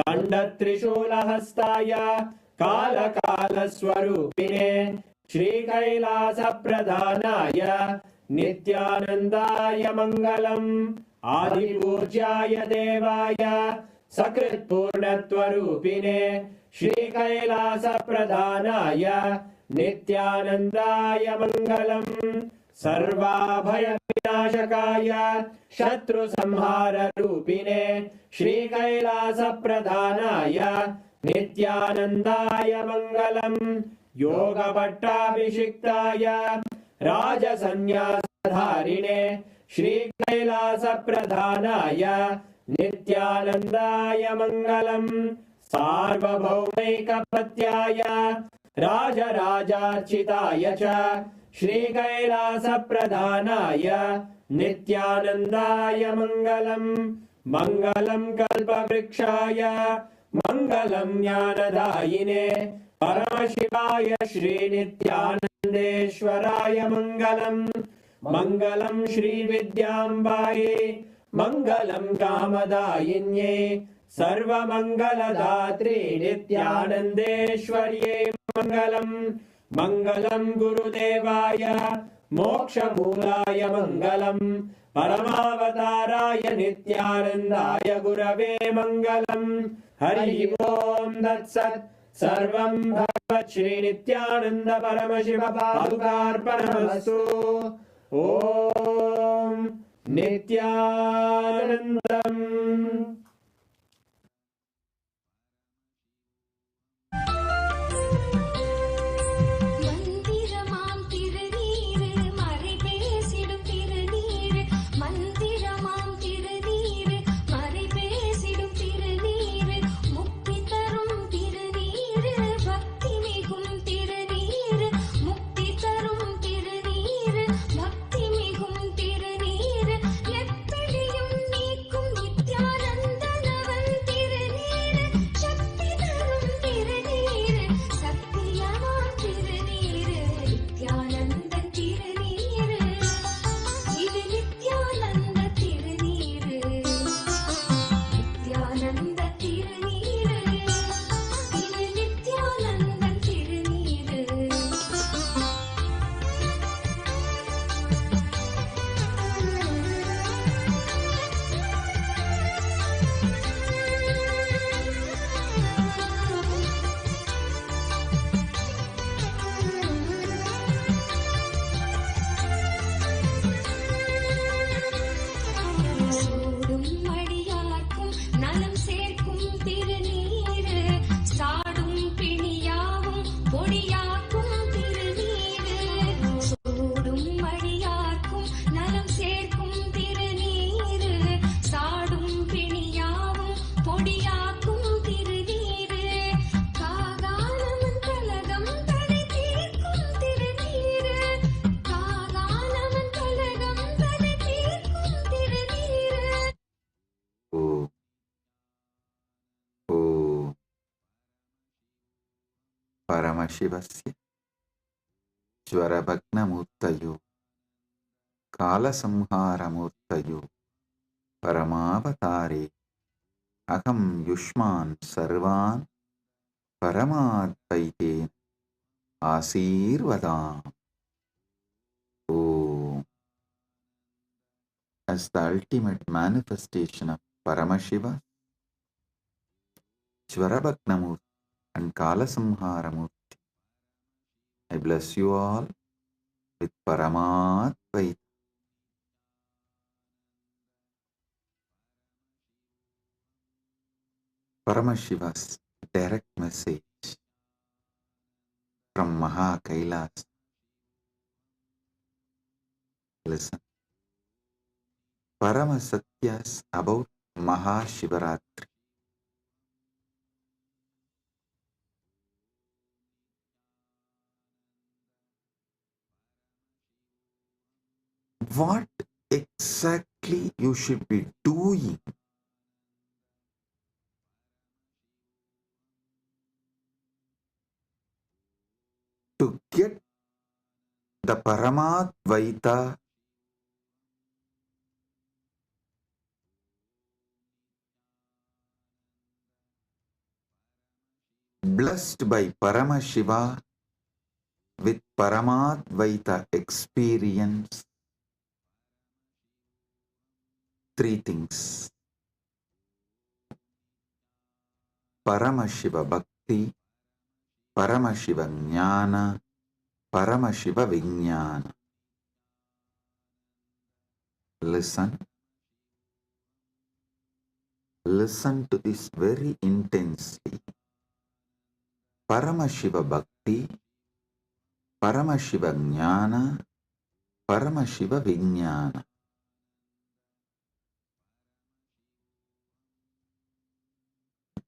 खण्डत्रिशूलहस्ताय कालकालस्वरूपिणे श्रीकैलासप्रधानाय नित्यानन्दाय मङ्गलम् आदिपूज्याय देवाय सकृत्पूर्णत्वरूपिणे श्रीकैलासप्रधानाय नित्यानन्दाय मङ्गलम् सर्वाभयविनाशकाय शत्रुसंहाररूपिणे श्रीकैलासप्रधानाय नित्यानन्दाय मङ्गलम् योगपट्टाभिषिक्ताय राजसन्न्यासधारिणे श्रीकैलासप्रधानाय नित्यानन्दाय मङ्गलम् सार्वभौमैकपत्याय राजराजार्चिताय च श्रीकैलासप्रधानाय नित्यानन्दाय मङ्गलम् मङ्गलं कल्पवृक्षाय मङ्गलं ज्ञानदायिने परमशिवाय श्रीनित्यानन्देश्वराय मङ्गलम् मङ्गलं श्रीविद्याम्बायै मङ्गलं कामदायिन्ये सर्वमङ्गलदात्रे नित्यानन्देश्वर्यै मङ्गलम् मङ्गलं गुरुदेवाय मोक्षमूलाय मङ्गलम् परमावताराय नित्यानन्दाय गुरवे मङ्गलम् हरि ओम् तत्सत् सर्वं भगवत् श्रीनित्यानन्द परमशिव पादुकार्पणमस्तु ॐ नित्यानन्दम् மந்திரமாம் திருநீரு மறை பேசிடும் திருநீரு மந்திரமாம் திருநீரு மறை பேசிடும் திருநீரு முக்தி தரும் திருநீரு பக்தி மிகும் திருநீரு முக்தி தரும் திருநீரு பக்தி மிகும் திருநீரு எத்தனையும் நீக்கும் நித்யானந்தனவன் திருநீரு சக்தி தரும் திருநீரு சத்தியமாம் திருநீரு நித்யானந்த திருநீரு இது நித்யானந்த திருநீரு நித்யானந்த திருநீரு இது நித்யானந்த திருநீரு சூடும் மடியார்க்கும் நலம் சேர்க்கும் திருநீரு சாடும் பிணியாவும் பொடியாக்கும் திருநீரு சூடும் மடியார்க்கும் நலம் சேர்க்கும் திருநீரு சாடும் பிணியாவும் பொடியாக்கும் திருநீரு காகாலமன் கலகம் தடை தீர்க்கும் திருநீரு காகாலமன் கலகம் தடை தீர்க்கும் திருநீரு ஓம் ஓம் பரமசிவஸ்ய ஜ்வரபக்னமூர்த்தயோ காலசம்ஹாரமூர்த்தயோ பரமாவதாரே அகம் யுஷ்மான் சர்வான் பரமாத்வைதேன ஆசீர்வதாம். Om. As the ultimate manifestation of Paramashiva, Jvarabhagna Murthy and Kalasamhara Murthy, I bless you all with Paramadvaita. Paramashiva's direct message from MahaKailasa. Listen. Parama Satyas about Mahashivaratri. What exactly you should be doing to get the Paramadvaita blessed by Paramashiva with Paramadvaita experience. Three things: Paramashiva Bhakti, Paramashiva Jnana, Paramashiva Vijnana. Listen. Listen to this very intensely. Paramashiva Bhakti, Paramashiva Jnana, Paramashiva Vijnana.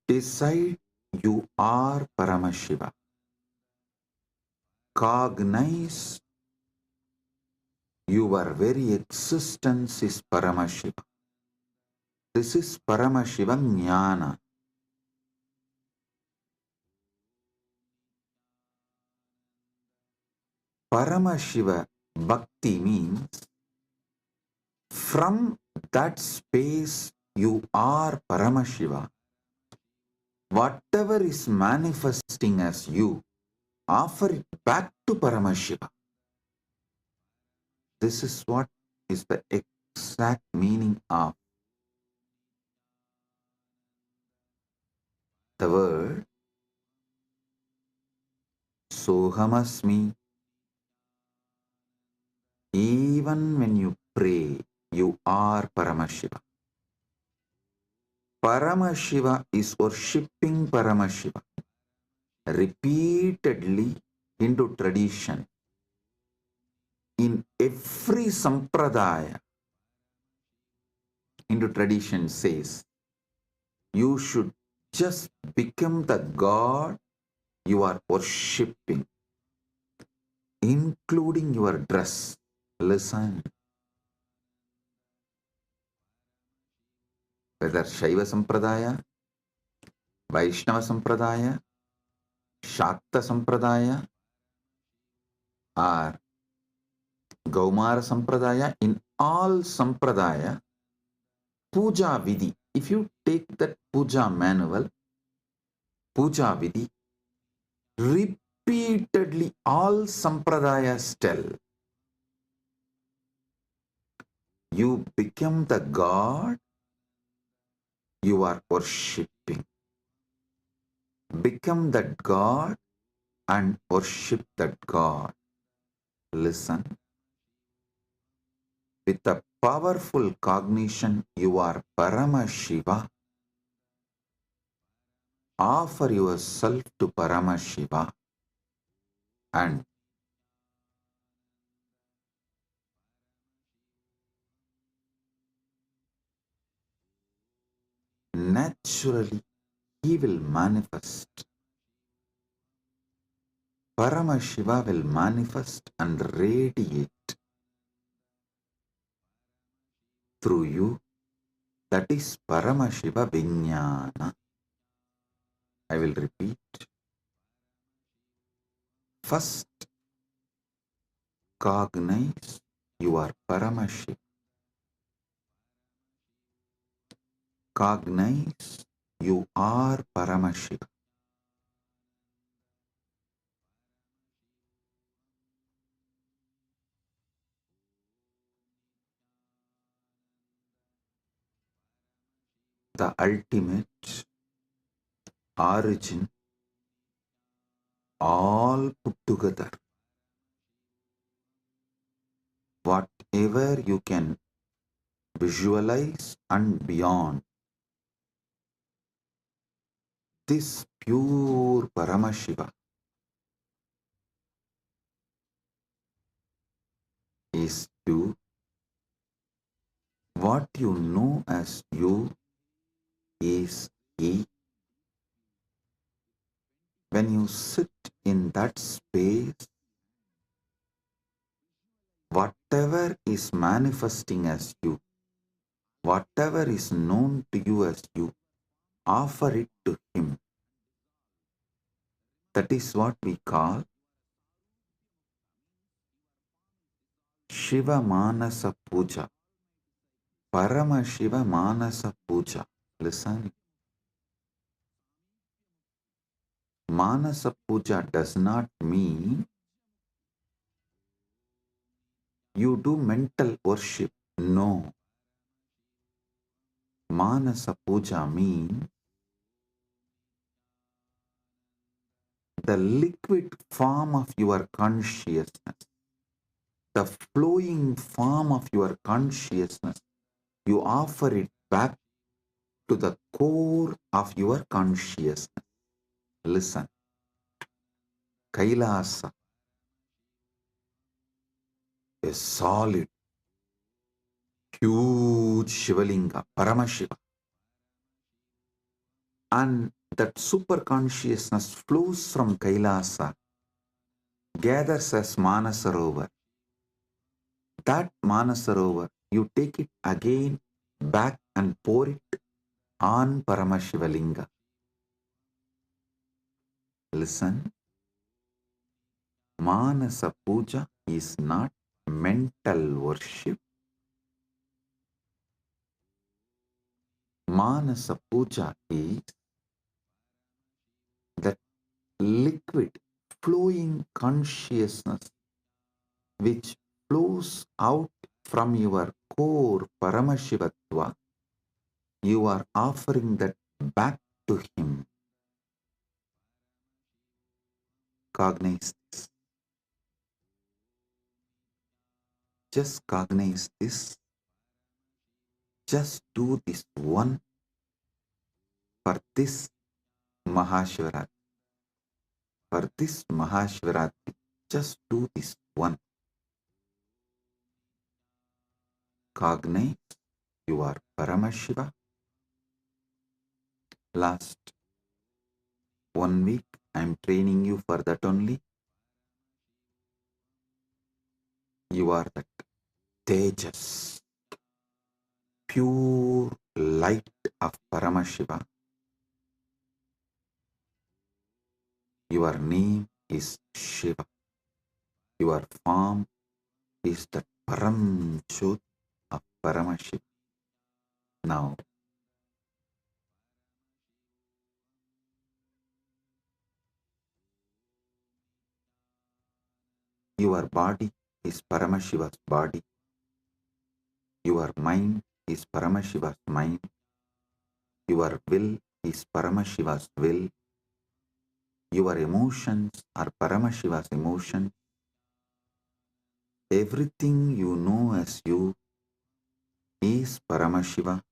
Decide you are Paramashiva. Cognize your very existence is Paramashiva. This is Paramashiva Jnana. Paramashiva Bhakti means from that space you are Paramashiva. Whatever is manifesting as you, offer it back to Paramashiva. This is what is the exact meaning of the word Sohamasmi. Even when you pray, you are Paramashiva. Paramashiva is worshipping Paramashiva repeatedly into tradition. In every sampradaya, into tradition says, you should just become the God you are worshipping, including your dress. Listen. Whether Shaiva Sampradaya, Vaishnava Sampradaya, Shakta Sampradaya, or Gaumara Sampradaya, in all Sampradaya, Puja Vidhi, if you take that Puja manual, Puja Vidhi, repeatedly all Sampradayas tell, you become the God you are worshipping. Become that God and worship that God. Listen. With a powerful cognition, you are Paramashiva. Offer yourself to Paramashiva and naturally he will manifest. Paramashiva will manifest and radiate through you. That is Paramashiva Vijnana. I will repeat. First, cognize you are Paramashiva. Cognize you are Paramashiva. The ultimate origin, all put together. Whatever you can visualize and beyond, this pure Paramashiva is you. What you know as you is he. When you sit in that space, whatever is manifesting as you, whatever is known to you as you, offer it to him. That is what we call Shiva Manasa Puja. Paramashiva Manasa Puja. Listen. Manasa Puja does not mean you do mental worship. No. Manasa Puja means the liquid form of your consciousness, the flowing form of your consciousness. You offer it back to the core of your consciousness. Listen. Kailasa, a solid, huge Shivalinga, Paramashiva. And that super consciousness flows from Kailasa, gathers as Manasarovar. That Manasarovar, you take it again back and pour it on Paramashivalinga. Listen, Manasa Puja is not mental worship. Manasa Puja is that liquid flowing consciousness which flows out from your core Paramashivatva. You are offering that back to him. Cognize this. Just cognize this. Just do this one for this Mahashivaratri. For this Mahashivaratri, just do this one. Cognize you are Paramashiva. Last 1 week I am training you for that only. You are that Tejas, pure light of Paramashiva. Your name is Shiva. Your form is the Param Jyot of Paramashiva. Now, your body is Paramashiva's body. Your mind is Paramashiva's mind. Your will is Paramashiva's will. Your emotions are Paramashiva's emotions. Everything you know as you is Paramashiva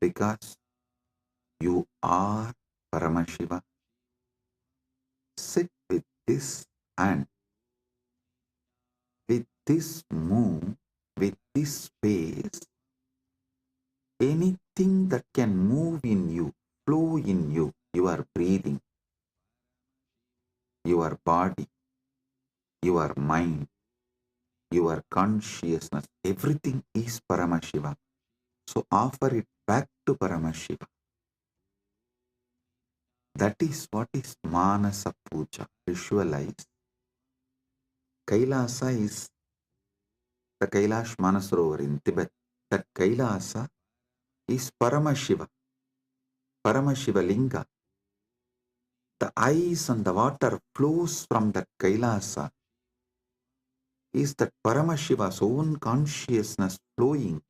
because you are Paramashiva. Sit with this and with this move, with this space, anything that can move in you, flow in you, your breathing, your body, your mind, your consciousness, everything is Paramashiva. So offer it back to Paramashiva. That is what is Manasa Puja. Visualize. Kailasa is the Kailash Manasarovar in Tibet. That Kailasa is Paramashiva. Paramashiva Linga. The ice and the water flows from that Kailasa. Is that Paramashiva's own consciousness flowing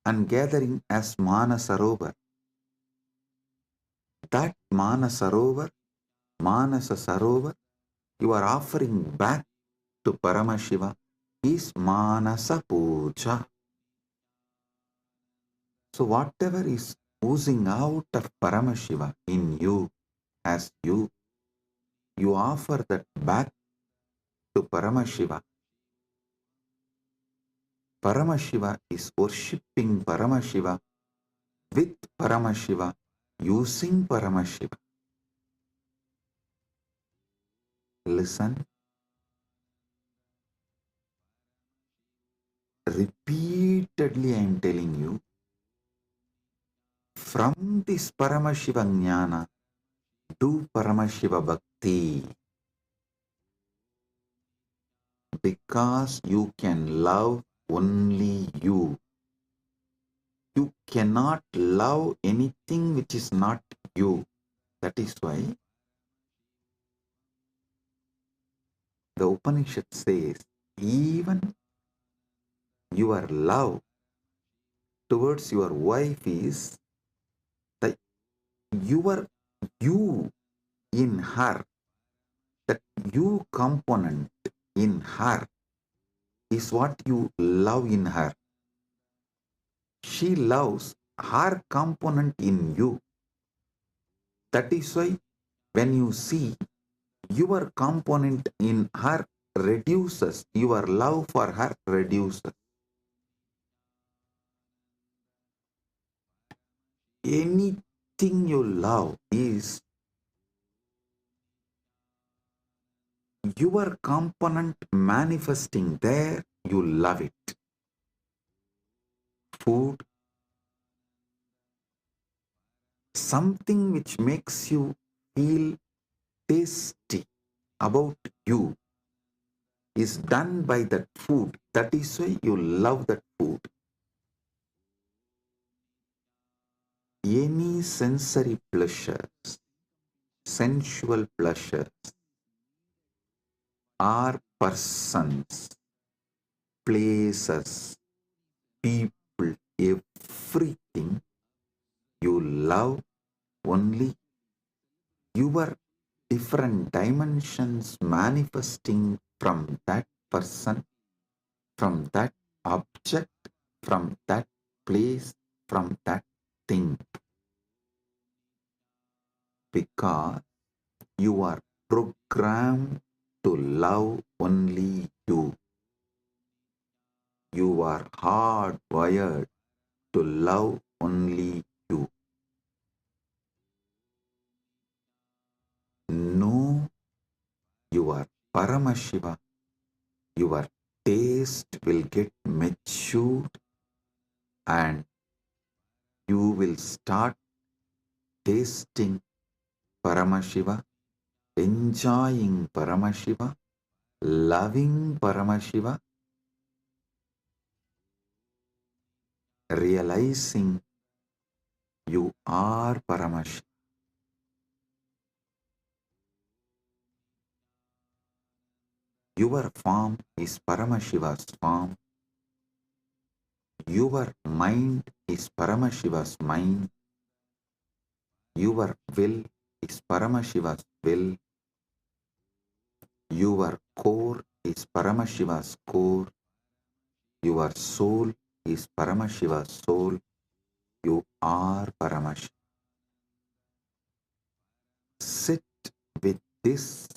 and gathering as Manasarovar. That Manasarovar, Manasa Sarovar, you are offering back to Paramashiva is Manasa Puja. So whatever is oozing out of Paramashiva in you, as you offer that back to Paramashiva. Paramashiva is worshipping Paramashiva with Paramashiva, using Paramashiva. Listen. Repeatedly I am telling you, from this Paramashiva Jnana, do Paramashiva Bhakti. Because you can love only you. You cannot love anything which is not you. That is why the Upanishad says, even your love towards your wife is the you in her, that you component in her is what you love in her. She loves her component in you. That is why when you see your component in her reduces, your love for her reduces. Anything you love is your component manifesting there, you love it. Food, something which makes you feel tasty about you is done by that food. That is why you love that food. Any sensory pleasures, sensual pleasures, are persons, places, people, everything you love only your different dimensions manifesting from that person, from that object, from that place, from that thing. Because you are programmed to love only you. You are hardwired to love only you. Know your Paramashiva, your taste will get matured and you will start tasting Paramashiva, enjoying Paramashiva, loving Paramashiva, realizing you are Paramashiva. Your form is Paramashiva's form. Your mind is Paramashiva's mind. Your will is Paramashiva's will. Your core is Paramashiva's core. Your soul is Paramashiva's soul. You are Paramashiva. Sit with this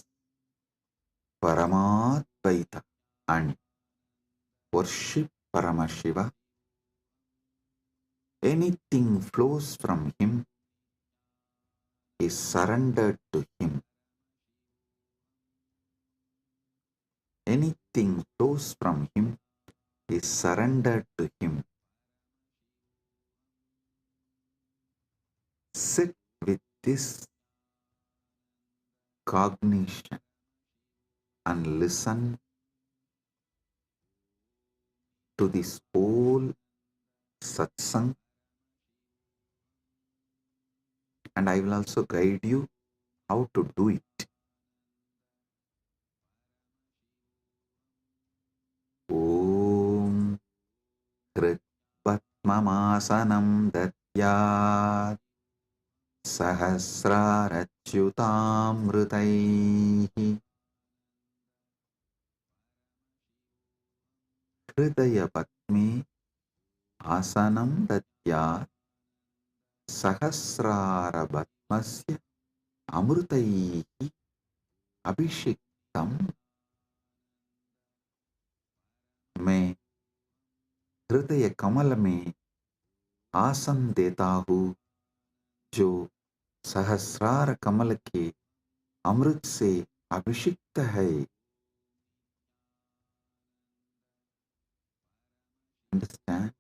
Paramadvaita and worship Paramashiva. Anything flows from him is surrendered to him. Anything flows from him is surrendered to him. Sit with this cognition and listen to this whole satsang, and I will also guide you how to do it. Om Kritvatmamasanam Datyat Sahasrarachyutamrutaihi Hridaya Patme Asanam Datyat Sahasrarabatmasya Amrutaihi Abhishektam. मैं हृदय कमल में आसन देता हूँ जो सहस्रार कमल के अमृत से अभिषिक्त है. Understand?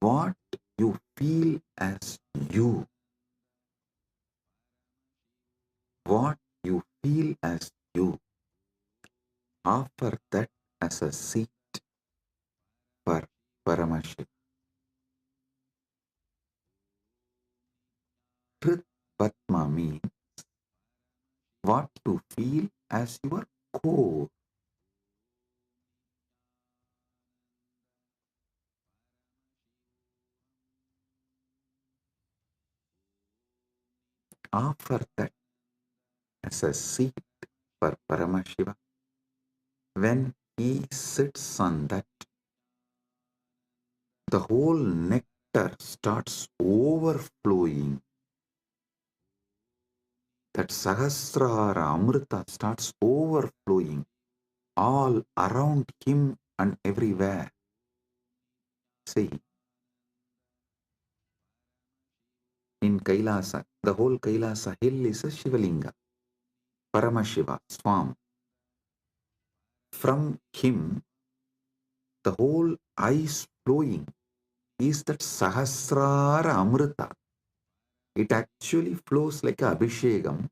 What you feel as you, what you feel as you, offer that as a seat for Paramashiva. Hrit Patma means what you feel as your core. Offer that as a seat for Paramashiva. When he sits on that, the whole nectar starts overflowing. That Sahasrara Amrita starts overflowing all around him and everywhere. See, in Kailasa, the whole Kailasa hill is a Shivalinga, Paramashiva, Swam. From him, the whole ice flowing is that Sahasrara Amrita. It actually flows like a Abhishekam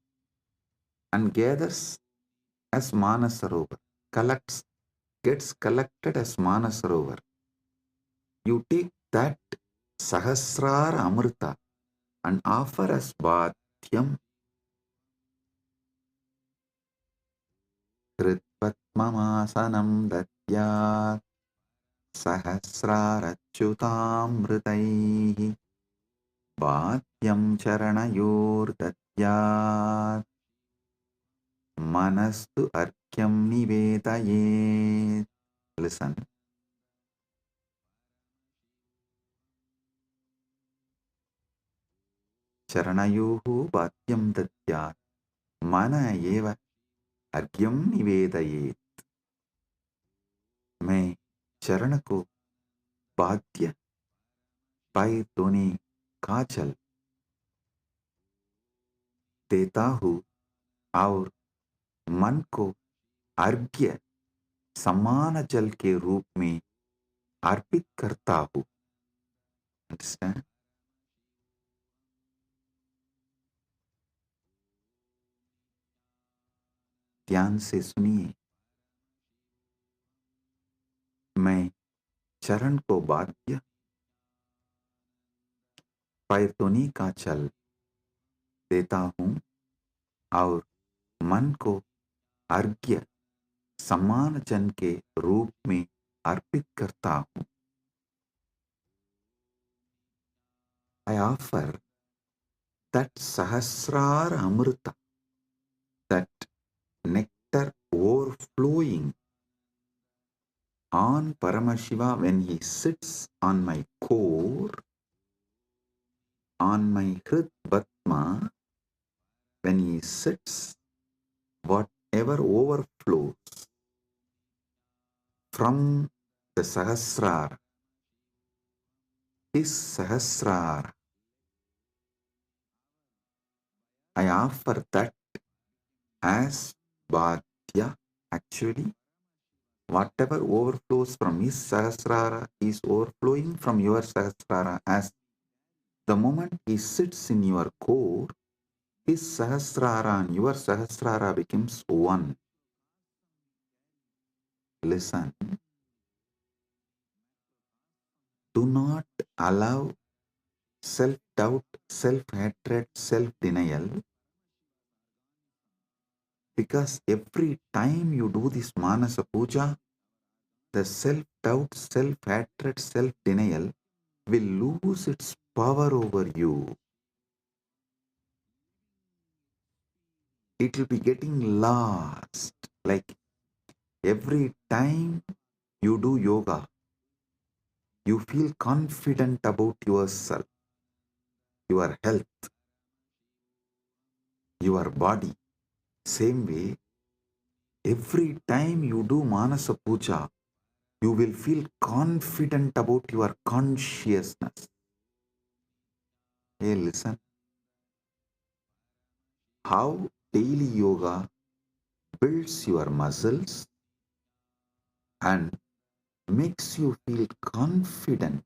and gathers as Manasarovar, gets collected as Manasarovar. You take that Sahasrara Amrita and offer as Bhatyam. Kritvatmamasanam datyat Sahasrarachyutamritaihi Bhatyam charanayor datyat Manastu arkyam nivedayet. Listen. Charanayohu bhatyam datyat mana eva argyam nivedayet. मैं चरण को बाध्य पैर धोने का जल देता हूँ और मन को अर्घ्य समान जल के रूप में अर्पित करता हूँ. Understand? ध्यान से सुनिए. मैं चरण को बाध्य पैर धोने का जल देता हूँ और मन को अर्घ्य समान जन के रूप में अर्पित करता हूँ. I offer that Sahasrara Amrita, that nectar overflowing on Paramashiva when he sits on my core, on my Hrid Batma, when he sits, whatever overflows from the Sahasrara, his Sahasrara, I offer that as Bhadya. Actually, whatever overflows from his Sahasrara is overflowing from your Sahasrara. As the moment he sits in your core, his Sahasrara and your Sahasrara becomes one. Listen. Do not allow self-doubt, self-hatred, self-denial, because every time you do this Manasa Puja, the self-doubt, self-hatred, self-denial will lose its power over you. It will be getting lost. Like every time you do yoga, you feel confident about yourself, your health, your body. Same way, every time you do Manasa Puja, you will feel confident about your consciousness. Hey, listen. How daily yoga builds your muscles and makes you feel confident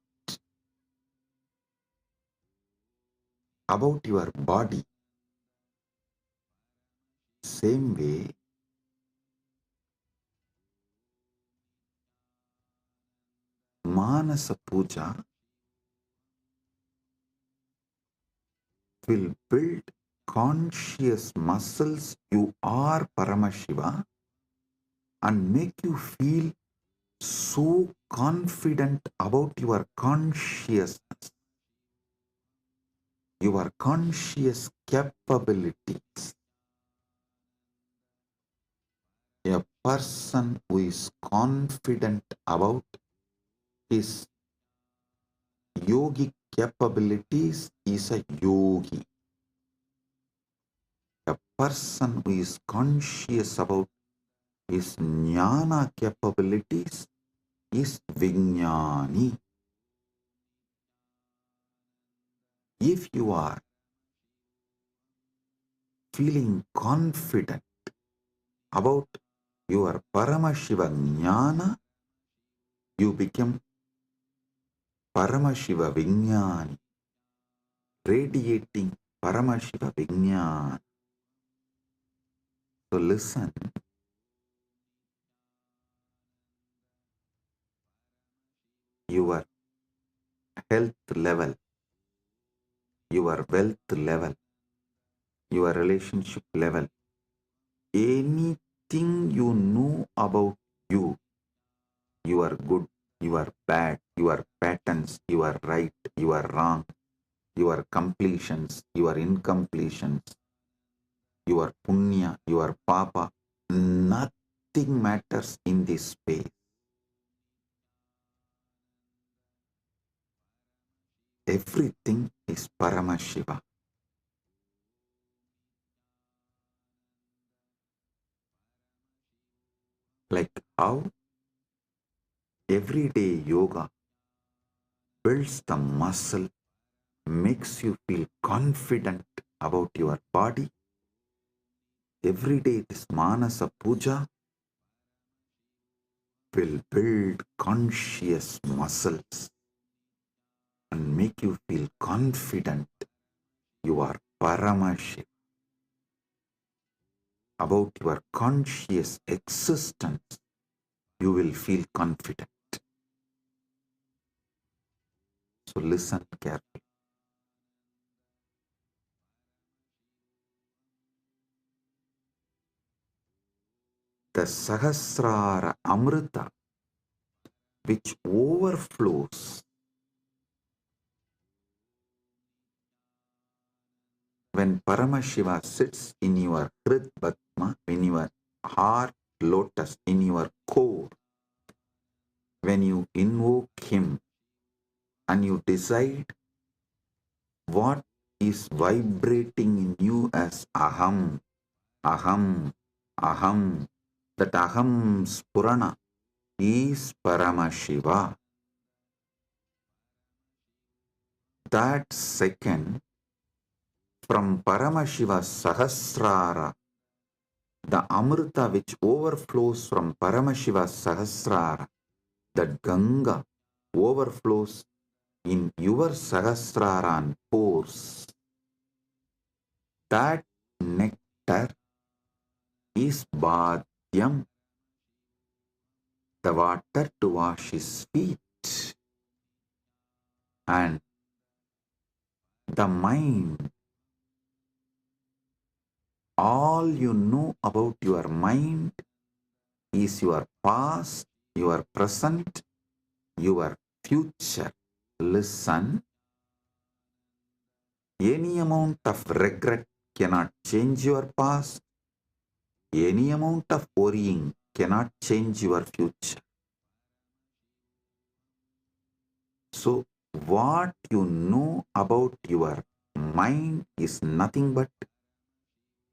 about your body. Same way, Manasa Puja will build conscious muscles, you are Paramashiva, and make you feel so confident about your consciousness, your conscious capabilities. A person who is confident about his yogic capabilities is a yogi. A person who is conscious about his jnana capabilities is Vijnani. If you are feeling confident about your Paramashiva Jnana, you become Paramashiva Vijnani, radiating Paramashiva Vijnana. So listen, your health level, your wealth level, your relationship level, anything you know about you, you are good, you are bad, your patterns, you are right, you are wrong, your completions, your incompletions, your punya, your papa, nothing matters in this space. Everything is Paramashiva. Like how everyday yoga builds the muscle, makes you feel confident about your body. Every day this Manasa Puja will build conscious muscles and make you feel confident you are Paramashiva. About your conscious existence, you will feel confident. So listen carefully. The Sahasrara Amrita, which overflows when Paramashiva sits in your Hrid Padma, in your heart lotus, in your core, when you invoke him and you decide what is vibrating in you as Aham, Aham, Aham, that Aham Spurana is Paramashiva. That second, from Paramashiva Sahasrara, the Amrita which overflows from Paramashiva Sahasrara, that Ganga overflows in your Sahasrara and pores. That nectar is Bhadyam, the water to wash his feet. And the mind, all you know about your mind is your past, your present, your future. Listen, any amount of regret cannot change your past. Any amount of worrying cannot change your future. So, what you know about your mind is nothing but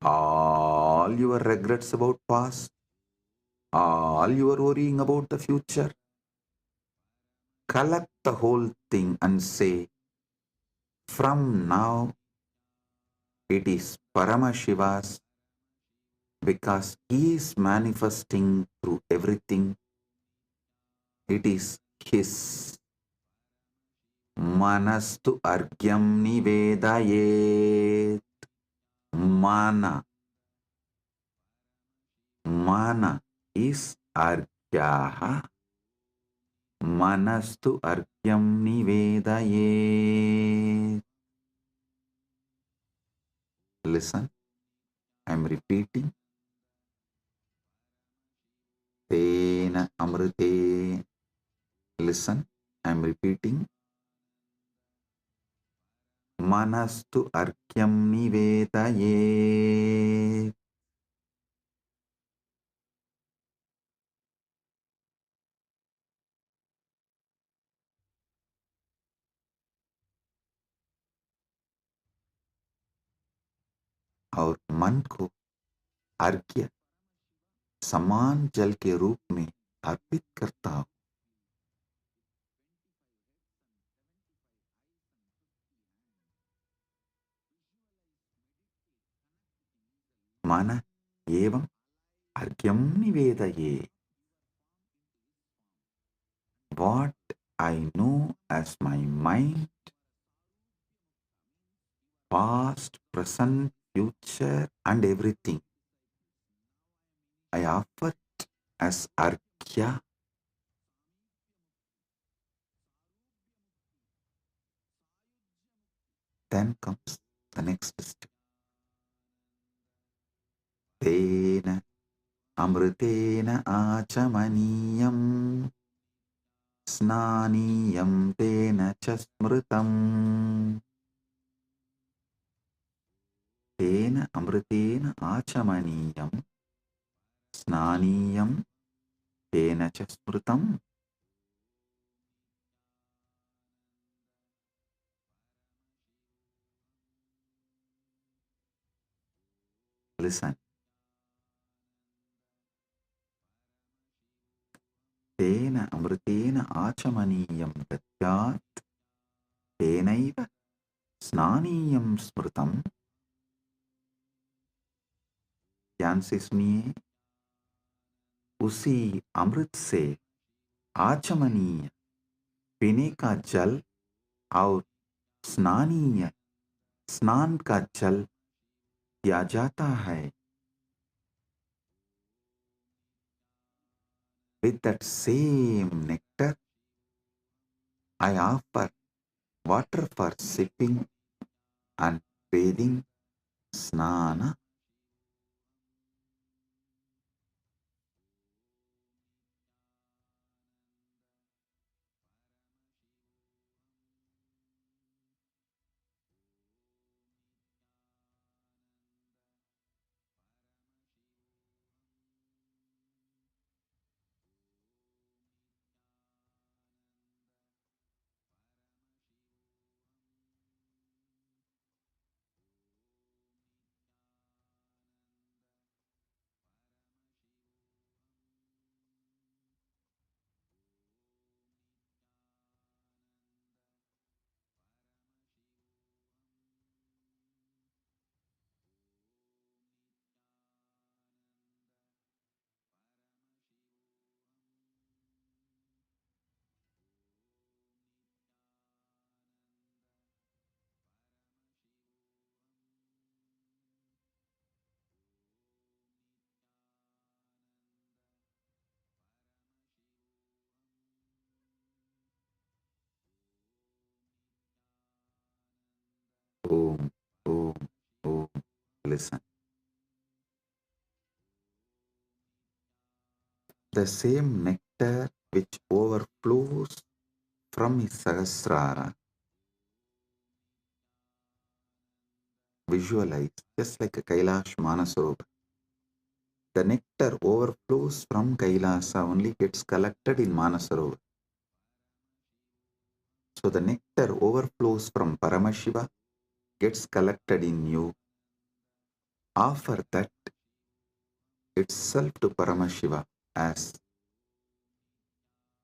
all your regrets about past, all your worrying about the future. Collect the whole thing and say, from now it is Paramashiva's, because he is manifesting through everything. It is his. Manastu argyam nivedayet. Mana. Mana is argyaha. Manastu argyam nivedayet. Listen, I am repeating. Tena amrite. Listen, I am repeating. Manastu arkyam nivetaye. और मन को अर्घ्य समान जल के रूप में अर्पित करता हूं। मन एवं अर्घ्यम निवेदये। What I know as my mind, past, present, future, and everything, I offer it as arghya. Then comes the next step. Tena amritena achamaniyam snaniyam tena chasmritam. Tena amritena achamaniyam snaniyam tena chasmritam. Listen. Tena amritena achamaniyam datyat tenaiva snaniyam smritam. ध्यान से सुनिए, उसी अमृत से आचमनीय पीने का जल और स्नानीय स्नान का जल दिया जाता है। With that same nectar, I offer water for sipping and bathing, snana. Om, Om, Om. Listen. The same nectar which overflows from his Sahasrara, visualize just like a Kailash Manasarovar. The nectar overflows from Kailasa, only gets collected in Manasarovar. So the nectar overflows from Paramashiva, gets collected in you. Offer that itself to Paramashiva as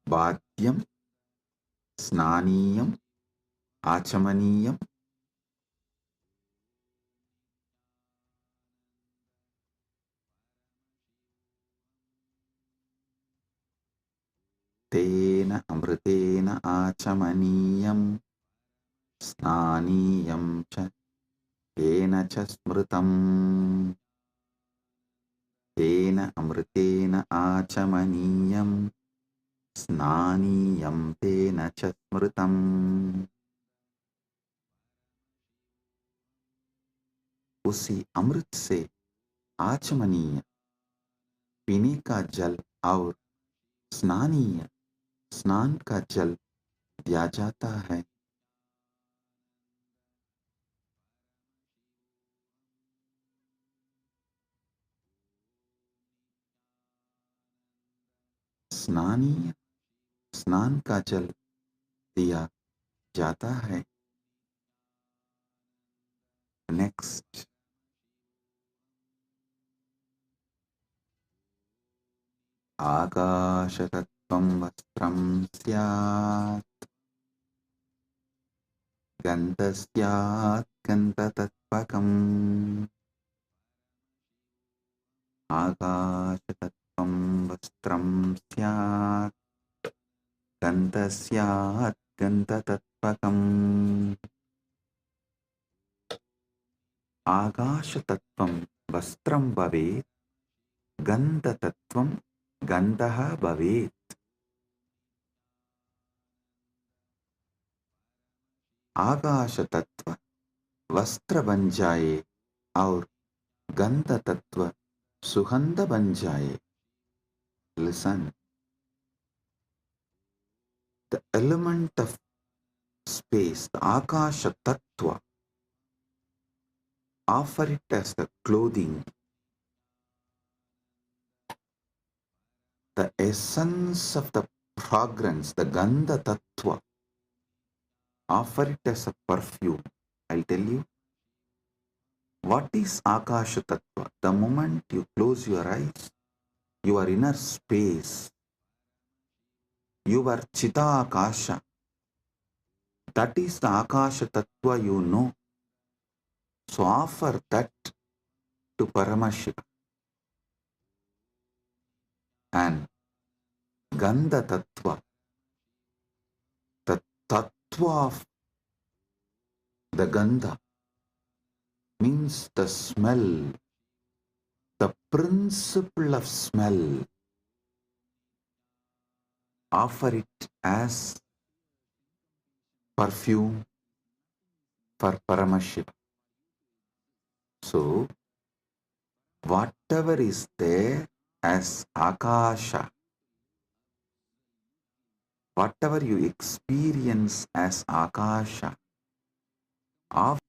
Bhadyam, Snaniyam, Achamaniyam. Tena amritena achamaniyam snaniyam cha tena cha smritam. Tena amritena achamaniyam snaniyam tena cha smritam. उसी अमृत से आचमनीय पीने का जल और स्नानीय स्नान का जल दिया जाता है। स्नानीय स्नान का जल दिया जाता है। नेक्स्ट, आकाशतत्त्वं वस्त्रं स्यात् गन्धस्यात् गन्धतत्त्वकम्। आकाशतत्त्वं वस्त्रं स्यात् गन्धस्यात् गन्धतत्त्वकम्। आकाशतत्त्वं वस्त्रं भवेत्, गन्धतत्त्वं गन्धः भवेत्। आकाश तत्व वस्त्र बन जाए और गंध तत्व सुगंध बन जाए। Listen, the element of space, the Akasha Tattva, offer it as the clothing, the essence of the fragrance, the Gandha Tattva, offer it as a perfume. I'll tell you, what is Akasha Tattva? The moment you close your eyes, your inner space, your Chita Akasha, that is the Akasha Tattva you know. So offer that to Paramashiva. And Gandha Tattva, the Tattva of the Gandha, means the smell, the principle of smell. Offer it as perfume for Paramashiva. So, whatever is there as Akasha, whatever you experience as Akasha, offer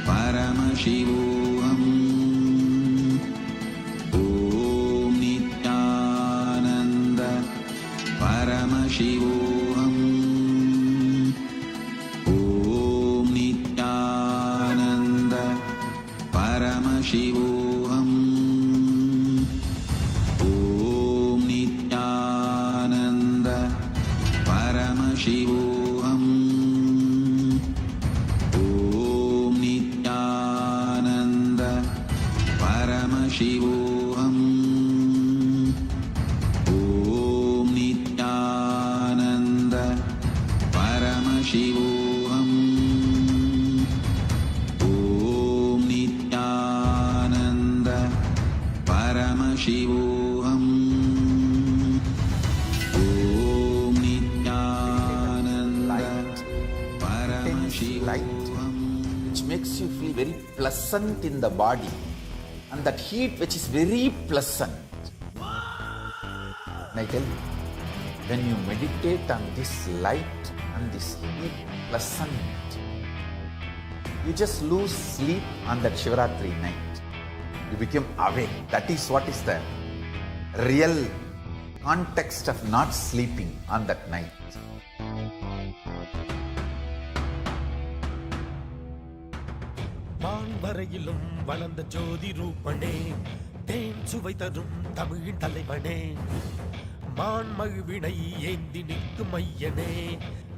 परमशिवोऽहम् ॐ नित्यानन्द परमशिवोऽहम् ॐ नित्यानन्द परमशिवोऽहम् ॐ नित्यानन्द परमशिवोऽहम् ॐ नित्यानन्द परमशिवोऽहम् ॐ नित्यानन्द परमशिवोऽहम् ॐ नित्यानन्द परमशिवोऽहम् ॐ Nityanand light which makes you feel very pleasant in the body, and that heat which is very pleasant. And I tell you, when you meditate on this light and this heat pleasant, you just lose sleep on that Shivaratri night. You become awake. That is what is the real context of not sleeping on that night. வான்வரையிலும் வளர்ந்த ஜோதி ரூபனே, தேன் சுவை தரும் தமிழின் தலைவனே, மான்மழுவினை ஏந்தி நிற்கும் ஐயனே,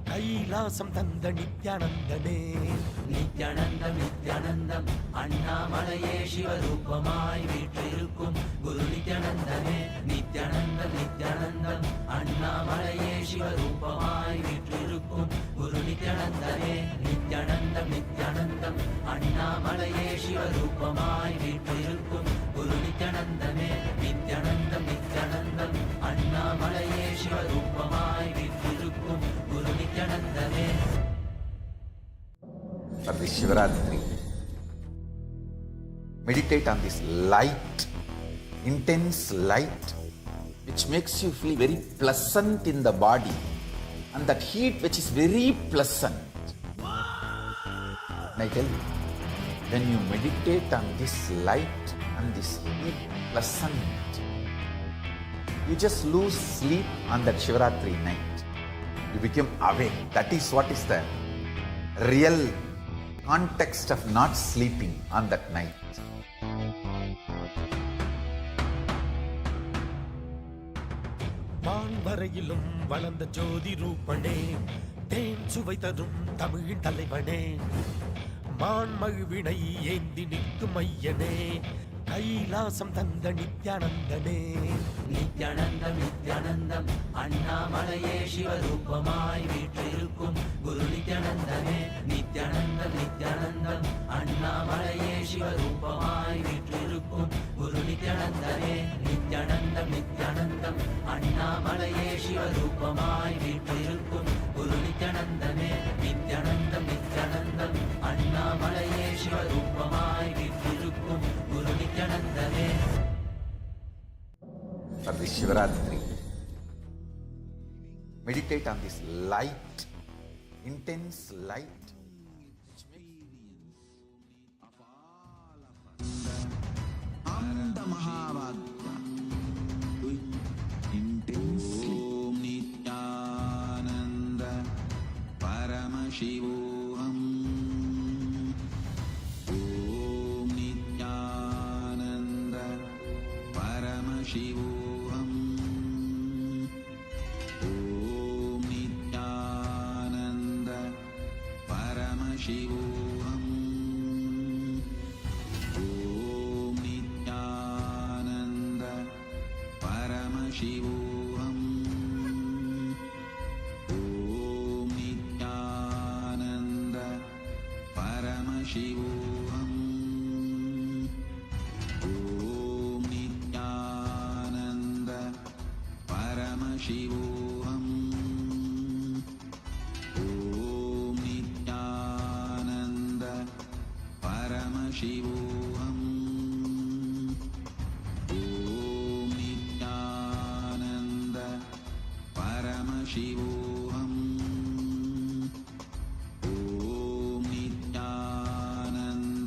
கைலாசம் தந்த நித்யானந்தனே. நித்யானந்தம் நித்யானந்தம் அண்ணாமலையே சிவரூபமாய் வீற்றிருக்கும் குரு நித்யானந்தமே. நித்யானந்தம் நித்யானந்தம் அண்ணாமலையே சிவரூபமாய் வீற்றிருக்கும் குரு நித்யானந்தமே. நித்யானந்தம் நித்யானந்தம் அண்ணாமலையே சிவரூபமாய் வீற்றிருக்கும் குரு நித்யானந்தமே. நித்யானந்தம் நித்யானந்தம் அண்ணாமலையே சிவரூபமாய் வீற்றிருக்கும் குரு நித்யானந்தமே. For this Shivaratri, meditate on this light, intense light, which makes you feel very pleasant in the body, and that heat which is very pleasant. And I tell you, when you meditate on this light and this heat pleasant, you just lose sleep on that Shivaratri night. You become awake. That is what is the real context of not sleeping on that night. வான்வரையிலும் வளர்ந்த ஜோதி ரூபனே, தேன் சுவை தரும் தமிழின் தலைவனே, மான்மழுவினை ஏந்தி நிற்கும் ஐயனே, கைலாசம் தந்த நித்யானந்தனே. நித்யானந்தம் நித்யானந்தம் அண்ணாமலையே சிவரூபமாய் வீற்றிருக்கும் குரு நித்யானந்தமே. நித்யானந்தம் நித்யானந்தம் அண்ணாமலையே சிவரூபமாய் வீற்றிருக்கும் குரு நித்யானந்தமே. நித்யானந்தம் நித்யானந்தம் அண்ணாமலையே சிவரூபமாய் வீற்றிருக்கும் குரு நித்யானந்தமே. நித்யானந்தம் நித்யானந்தம் அண்ணாமலையே சிவரூபமாய் வீற்றிருக்கும் குரு நித்யானந்தமே. For this Shivaratri, meditate on this light, intense light. Anda Mahavagya intensely. Om Nityananda Paramashivam. Om Nityananda Paramashivam. Om Nityananda Paramashivam. Om Nityananda Paramashivam. Om Nityananda Paramashivam. Om Nityananda Paramashivam. Om Nityananda Paramashivam. Om Nityananda Paramashivam. Om Nityananda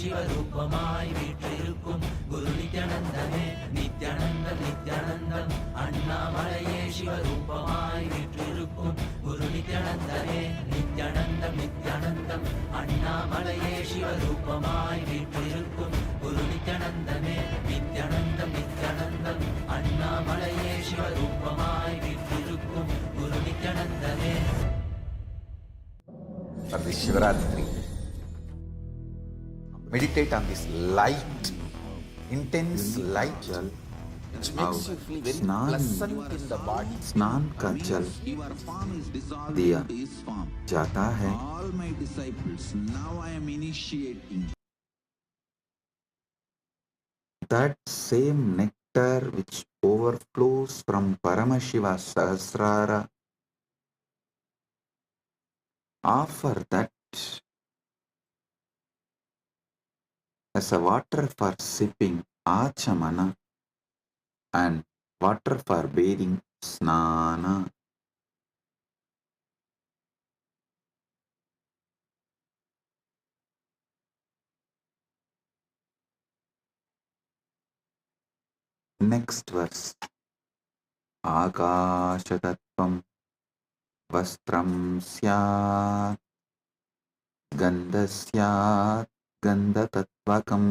சிவரூபமாய் வீற்றிருக்கும் குரு நித்யானந்தமே நித்யானந்தம் நித்யானந்தம் அண்ணாமலையே சிவரூபமாய் வீற்றிருக்கும் குரு நித்யானந்தமே நித்யானந்தம் நித்யானந்தம் அண்ணாமலையே சிவரூபமாய் வீற்றிருக்கும் குரு நித்யானந்தமே நித்யானந்தம் நித்யானந்தம் அண்ணாமலையே சிவரூபமாய் வீற்றிருக்கும் குரு நித்யானந்தமே. For this Shivaratri, meditate on this light, intense light, which makes you feel very pleasant in the body. स्नान का जल दिया जाता है. All my disciples, now I am initiating. That same nectar which overflows from Paramashiva Sahasrara, offer that as a water for sipping, Achamana, and water for bathing, Snana. Next verse. Akashatattvam vastram syat gandasyat gandatattvakam.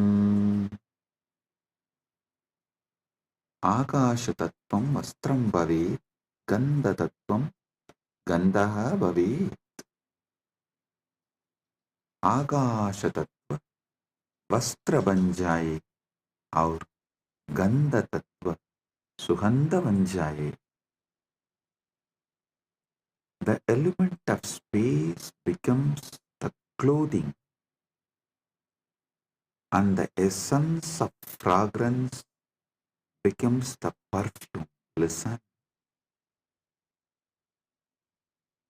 Akashatattvam vastram bhavet gandatatvam gandaha bhavet. Akashatattva वस्त्र बन जाए और गंध तत्व सुगंध बन जाए. The element of space becomes the clothing, and the essence of fragrance becomes the perfume. Listen.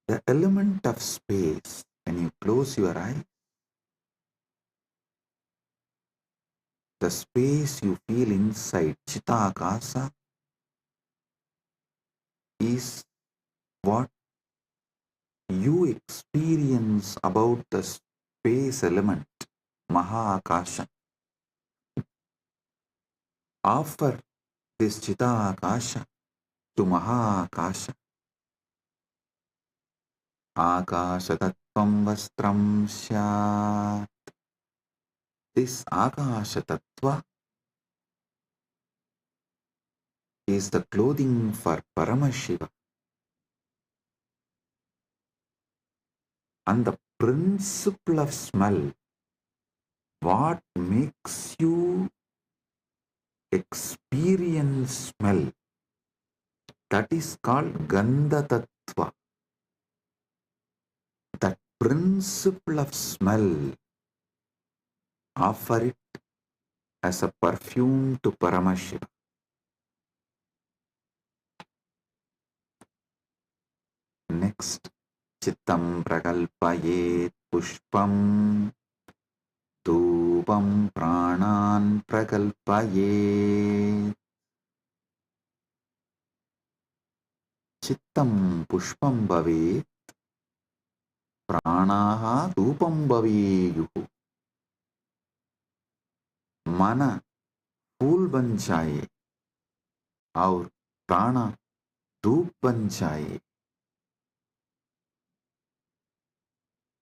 The element of space, when you close your eyes, the space you feel inside Chitakasa is what you experience about the space element, Mahakasha. Offer this Chitakasha to Mahakasha. Akasha tattvam vastram syat. This Akasha tattva is the clothing for Paramashiva. And the principle of smell, what makes you experience smell, that is called Gandha Tattva. That principle of smell, offer it as a perfume to Paramashiva. Next, Chittam prakalpayet pushpam dhupam pranan prakalpayet. Chittam pushpam bhavet pranaha dhupam bhaveyuhu. मन फूल बन जाए और प्राण धूप बन जाए.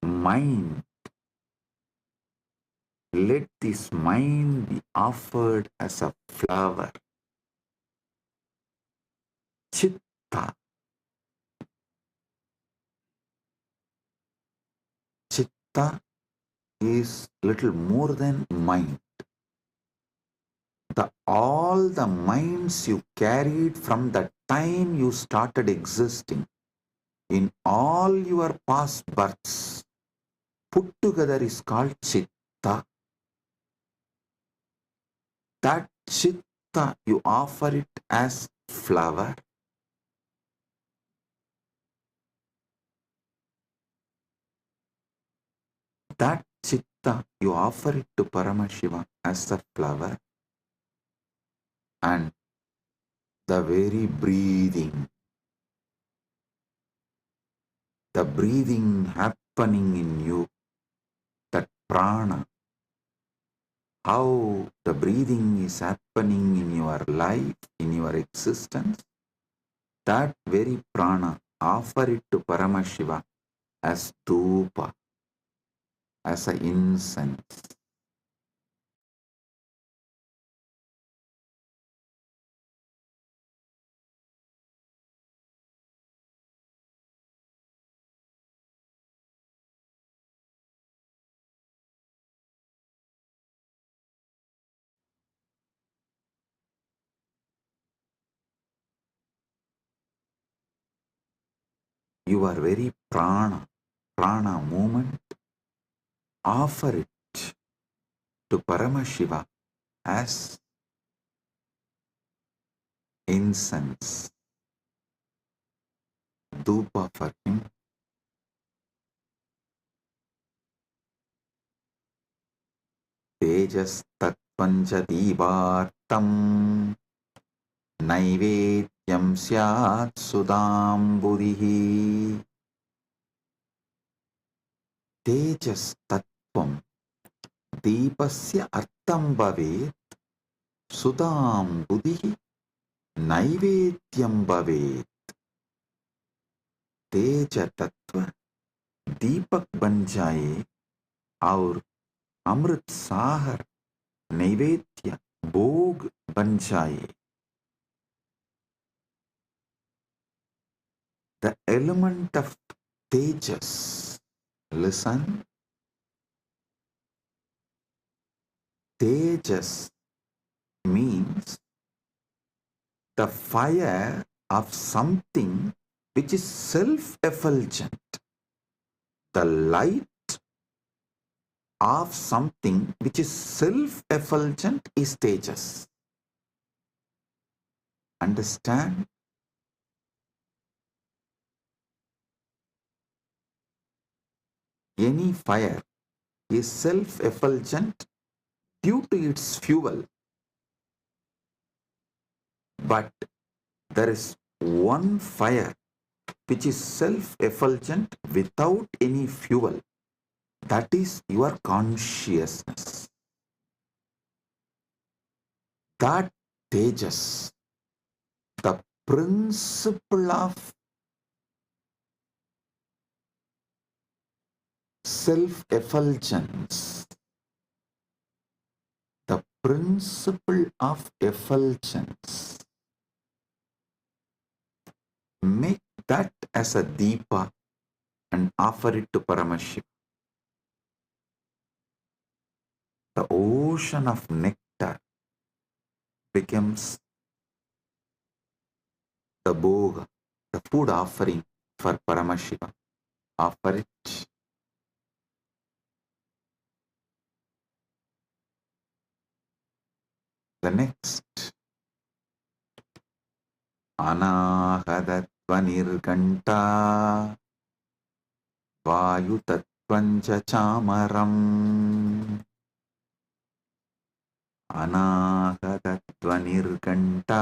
Mind, let this mind be offered as a flower. Chitta. Chitta is little more than mind. All the minds you carried from the time you started existing in all your past births put together is called Chitta. That Chitta, you offer it as flower. That Chitta, you offer it to Paramashiva as a flower. And the very breathing, the breathing happening in you, that prana, how the breathing is happening in your life, in your existence, that very prana, offer it to Paramashiva as dhupa, as an incense. Your very prana movement, offer it to Paramashiva as incense, dhupa for him. Tejas tattvanja divartam naivedyam syat sudamburihi. Tejas tattvam दीपस्य अर्थं भवेत् सुधां बुधिः नैवेद्यं भवेत्. तेज तत्व दीपक बन जाए और अमृत सागर नैवेद्य भोग बन जाए. The element of tejas, listen, tejas means the fire of something which is self-effulgent, the light of something which is self-effulgent is tejas. Understand? Any fire is self-effulgent due to its fuel, but there is one fire which is self-effulgent without any fuel. That is your consciousness. That tejas, the principle of self-effulgence, the principle of effulgence, make that as a deepa and offer it to Paramashiva. The ocean of nectar becomes the bhoga, the food offering for Paramashiva. Offer it. The next, Anahadatvanirganta Vayutatvanja chamaram. Anahadatvanirganta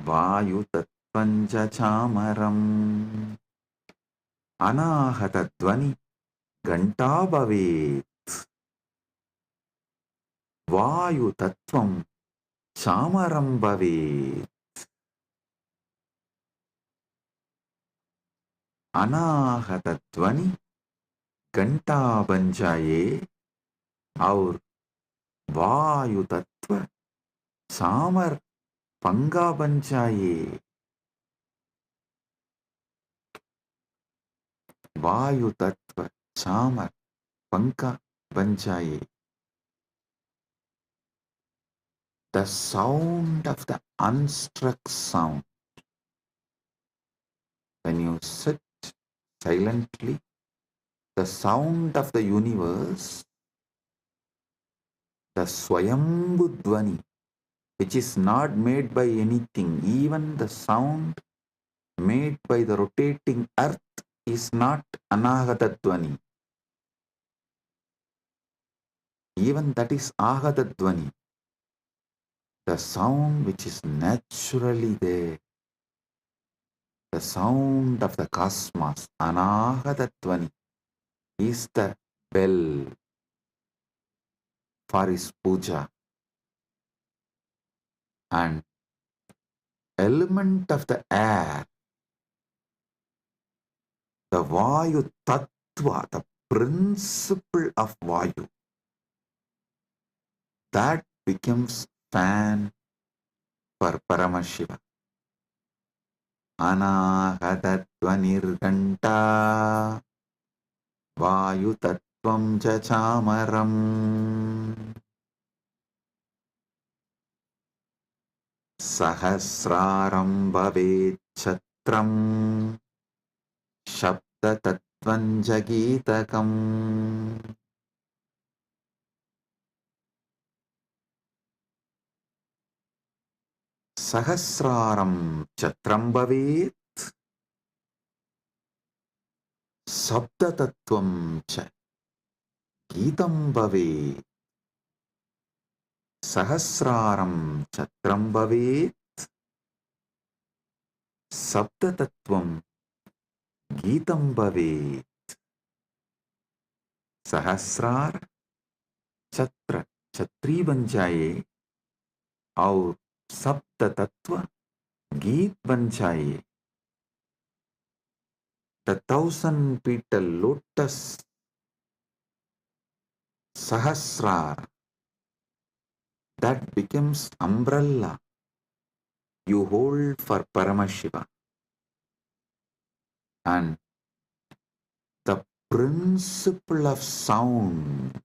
Vayutatvanja chamaram. Anahatattvani ganta bhavet. Vayutattvam chamaram bhavet. अनाहतध्वनि घंटा बन जाए और वायु तत्व चामर पंगा बन जाए. वायु तत्व चामर पंखा बन जाए. The sound of the unstruck sound. When you sit silently, the sound of the universe, the Swayambhu Dvani, which is not made by anything, even the sound made by the rotating earth is not Anahata Dvani. Even that is Ahata Dvani. The sound which is naturally there, the sound of the cosmos, Anahata Dvani, is the bell. for his puja. And element of the air, the Vayu Tattva, the principle of Vayu, that becomes fan for Paramashiva. Anahatatvanirganta Vayu Tattvam Chachamaram Sahasraram Bhavet Chatram Shabda Tattvam Jagitakam. Sahasraram Chatram Bhavet Sabda Tattvam Cha Gitam Bhavet. Sahasraram Chatram Bhavet Sabda Tattvam Gitam Bhavet. Sahasrar Chatra Chatri बन जाए और सप्त तत्व गीत बन जाए. The 1,000 petal lotus Sahasrar, that becomes umbrella you hold for Paramashiva. And the principle of sound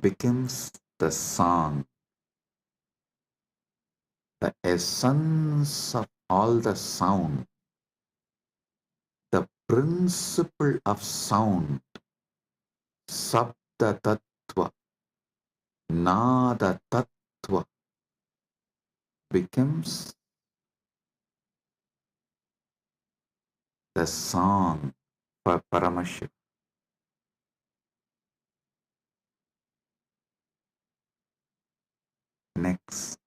becomes the song. The essence of all the sound, the principle of sound, Sabda Tattva, Nada Tattva, becomes the song for Paramashiva. Next,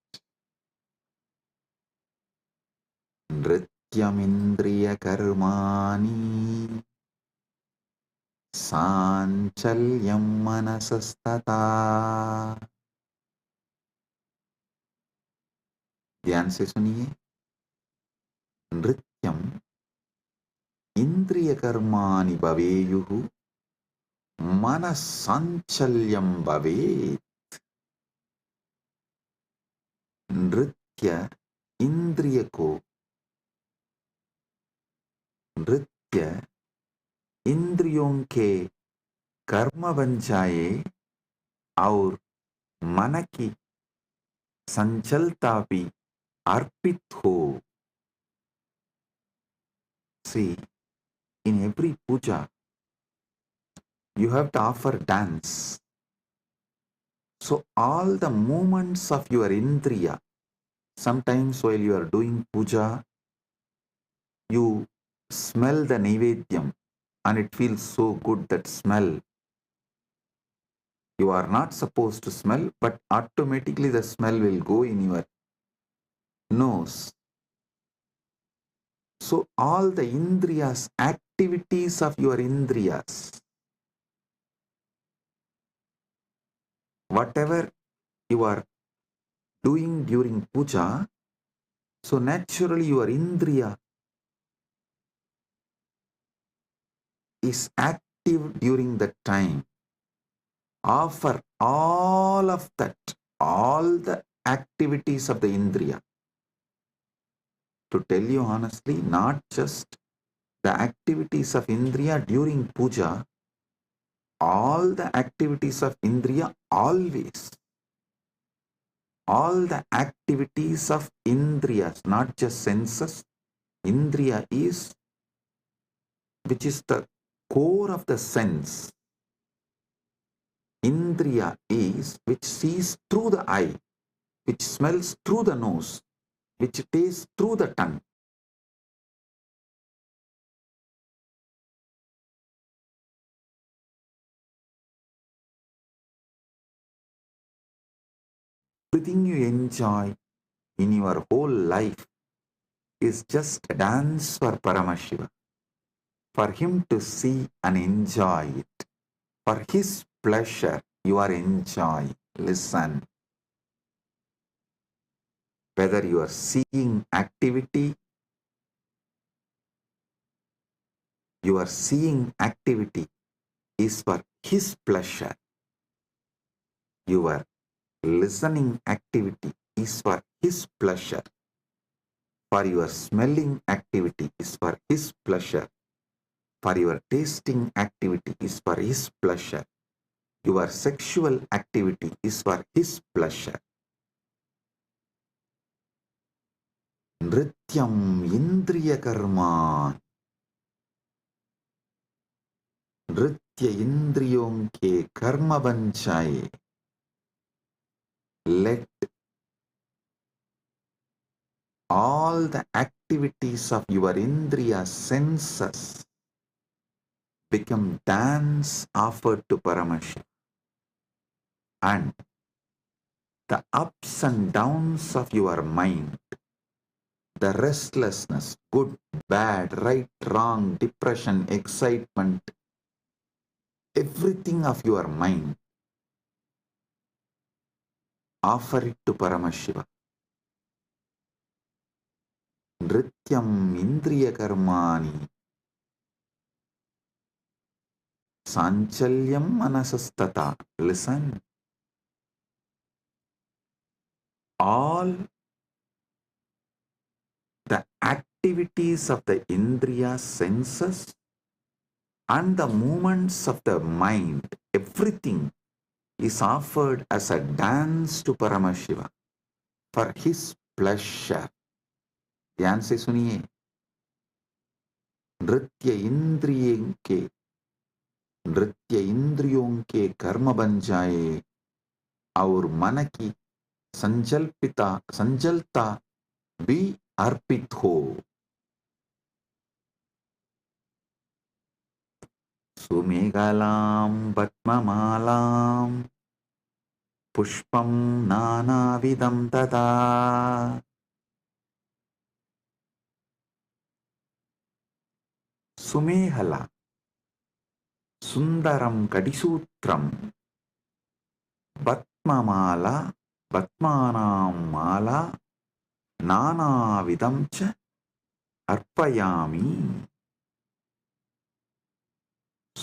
Nrityamindriya Karmani Sanchalyam Manasastata. ध्यान से सुनिए. नृत्यम इंद्रिय कर्माणि भवेयुः मनस्संचल्यं भवेत्. नृत्य इंद्रिय को, नृत्य इंद्रियों के कर्म बन जाए और मन की संचलता भी अर्पित हो. See, in every puja, you have to offer dance. So all the movements of your indriya, sometimes while you are doing puja, you smell the naivedyam and it feels so good, that smell. You are not supposed to smell, but automatically the smell will go in your nose. So all the indriyas, activities of your indriyas, whatever you are doing during puja, so naturally your indriya is active during that time. Offer all of that, all the activities of the indriya. To tell you honestly, not just the activities of indriya during puja, all the activities of indriya always. All the activities of indriyas, not just senses. Indriya is, which is the core of the sense. Indriya is which sees through the eye, which smells through the nose, which tastes through the tongue. Everything you enjoy in your whole life is just a dance for Paramashiva, for him to see and enjoy it, for his pleasure you are enjoying. Listen. Whether you are seeing activity, your seeing activity is for his pleasure. Your listening activity is for his pleasure. For your smelling activity is for his pleasure. For your tasting activity is for his pleasure. Your sexual activity is for his pleasure. Nrityam indriya karma. नृत्य इंद्रियों के कर्म बन जाए. Let all the activities of your indriya senses become dance offered to Paramashiva. And the ups and downs of your mind, the restlessness, good, bad, right, wrong, depression, excitement, everything of your mind, offer it to Paramashiva. Nrityam indriya karmani sanchalyam manasastata. Listen. All the activities of the indriya senses and the movements of the mind, everything is offered as a dance to Paramashiva for his pleasure. ध्यान से सुनिए. नृत्य इंद्रियों के कर्म बन जाए और मन की संजलता भी अर्पित हो. सुमेघलां पद्ममालां पुष्पं नानाविधं तदा. सुमेहला सुंदरम कडिसूत्रम पद्ममाला पद्मानां माला नानाविधं च अर्पयामि.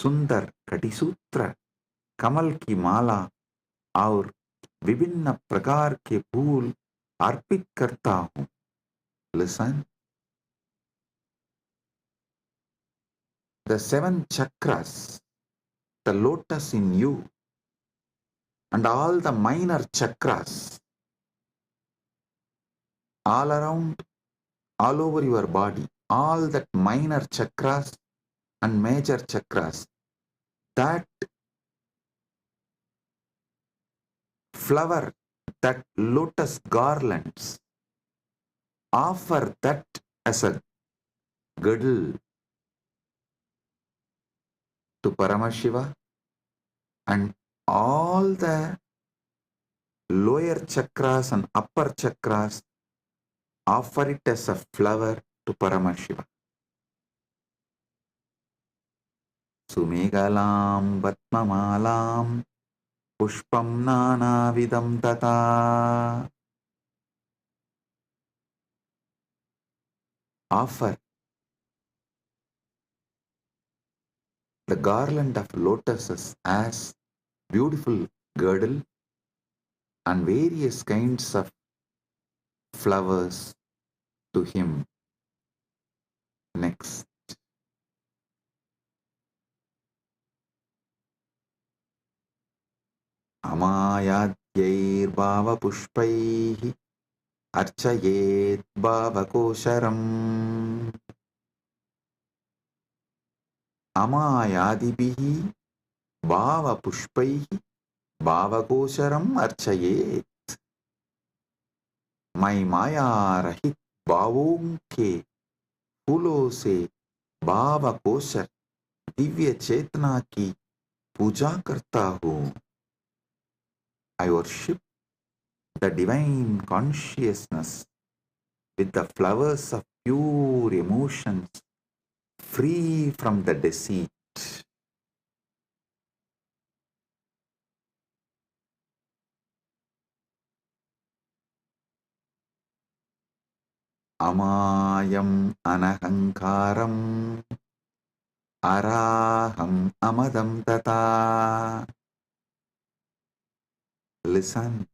सुंदर कटिसूत्र, कमल की माला और विभिन्न प्रकार के फूल अर्पित करता हूं. Listen. The 7 chakras, the lotus in you, and all the minor chakras, all around, all over your body, all that minor chakras and major chakras, that flower, that lotus garlands, offer that as a girdle to Paramashiva, and all the lower chakras and upper chakras offer it as a flower to Paramashiva. Sumegalam Vatmamalam Pushpam Nanavidam Tata. Offer the garland of lotuses as beautiful girdle and various kinds of flowers to him. Next. Amayadyir bhava pushpaihi archayet bhava kosharam. Amayadibihi bhava pushpaihi bhava kosharam archayet. मैं माया रहित भावों के फूलों से भाव kosher Divya चेतना की पूजा करता हूँ. I worship the divine consciousness with the flowers of pure emotions, free from the deceit. Amayam anahankaram araham amadam tata. Listen.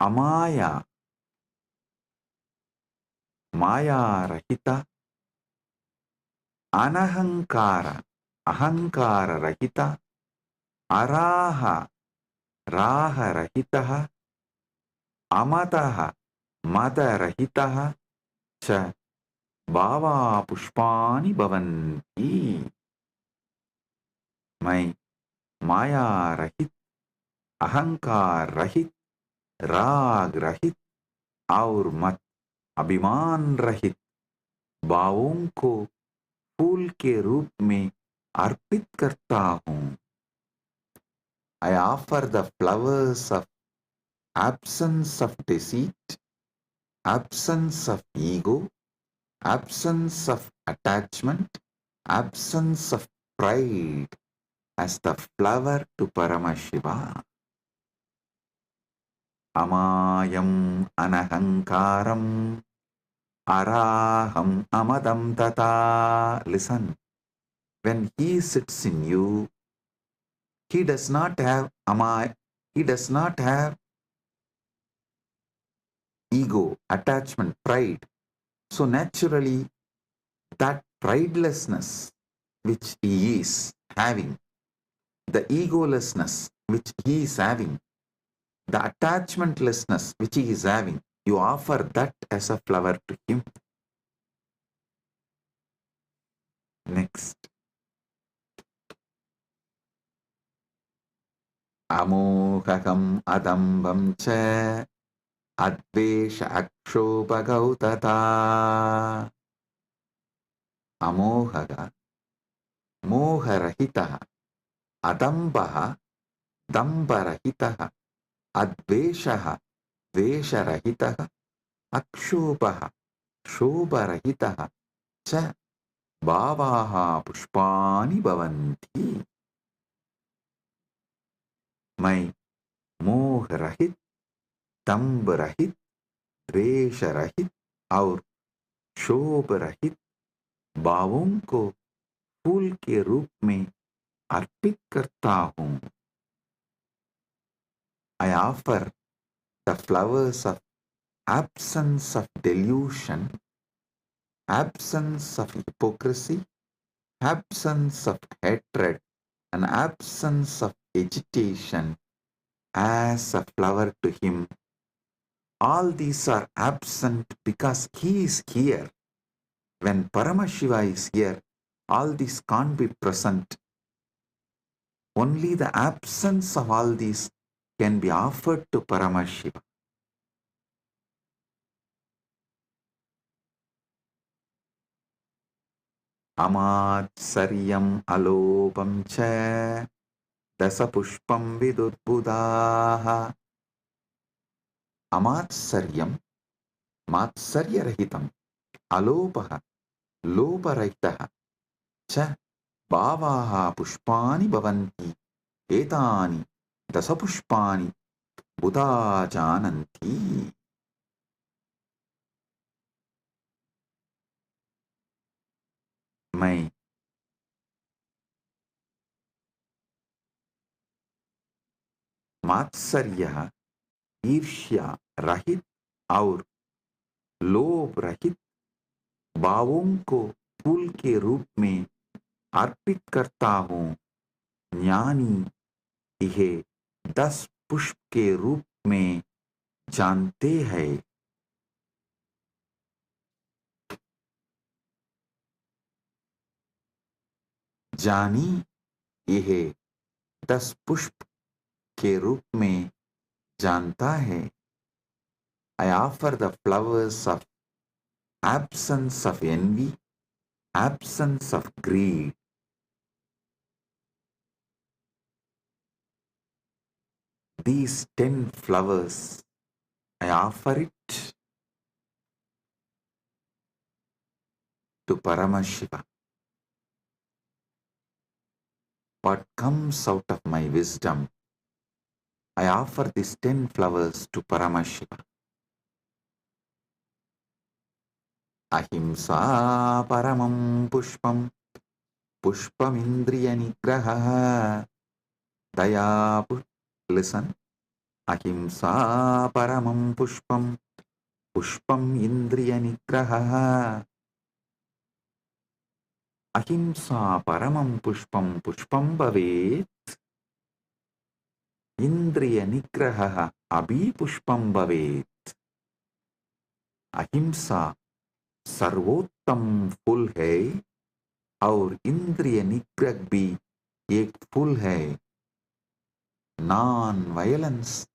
Amaya, Maya Rahita, Anahankara, Ahankara Rahita, Araha, Raha Rahitaha, Amataha, Mata Rahitaha, Cha Bhava Pushpani Bhavanti. My Maya Rahit, Ahankar Rahit, Rag Rahit, और मत अभिमान रहित भावों को फूल के रूप में अर्पित करता हूँ. I offer the flowers of absence of deceit, absence of ego, absence of attachment, absence of pride as the flower to Paramashiva. Amayam anahankaram araham amadam tata. Listen, when he sits in you, he does not have he does not have ego, attachment, pride. So naturally, that pridelessness which he is having, the egolessness which he is having, the attachmentlessness which he is having, you offer that as a flower to him. Next. Amohakam adambam cha advesha akshobhagautata. Amohaga, moharahitaha, adambaha, dambarahitaha, adveshaha, vesharahitaha, akshobhaha, shobharahitaha, cha bhavaha pushpani bhavanti. My मोह रहित, दम्भ रहित, द्वेष रहित और शोभ रहित भावों को फूल के रूप में अर्पित करता हूँ. I offer the flowers of absence of delusion, absence of hypocrisy, absence of hatred, and absence of agitation as a flower to him. All these are absent because he is here. When Paramashiva is here, all these can't be present. Only the absence of all these can be offered to Paramashiva. Amatsaryam alopam cha dasapushpam vidudbudaha. Amatsaryam, matsaryarahitam, alopaha, loparahitaha, cha bhavaha pushpani bhavanti, etani dasapushpani buddha jananti. My मात्सर्य, ईर्ष्या रहित और लोभ रहित भावों को फूल के रूप में अर्पित करता हूँ. ज्ञानी इहे 10 पुष्प के रूप में जानते हैं. जानी यह 10 पुष्प के रूप में जानता है. I offer the flowers of absence of envy, absence of greed. These 10 flowers, I offer it to Paramashiva. What comes out of my wisdom, I offer these 10 flowers to Paramashiva. Ahimsa paramam pushpam pushpamindriya nigraha daya listen. Ahimsa paramam pushpam pushpam indriya nigraha. Ahimsa paramam pushpam pushpam bhavet indriya nigraha abhi pushpam bhavet. Ahimsa सर्वोत्तम फूल है और इंद्रिय निग्रह भी एक फूल है. Non-violence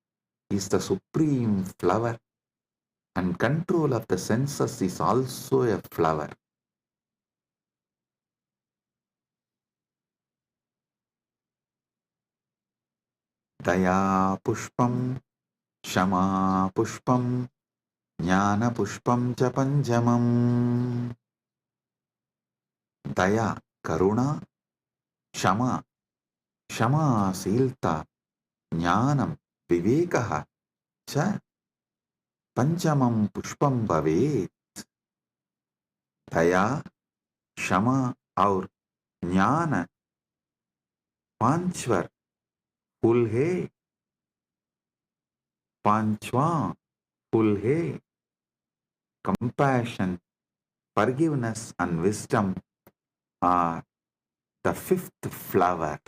is the supreme flower and control of the senses is also a flower. Daya pushpam, shama pushpam, jnana pushpam cha panjamam. Daya, karuna, shama, क्षमाशीलता, ज्ञानम, विवेकः च पंचमम पुष्पम भवेत्. दया, क्षमा और ज्ञान पांचवर फूल है. पांचवा फूल है. Compassion, forgiveness and wisdom are the fifth flower.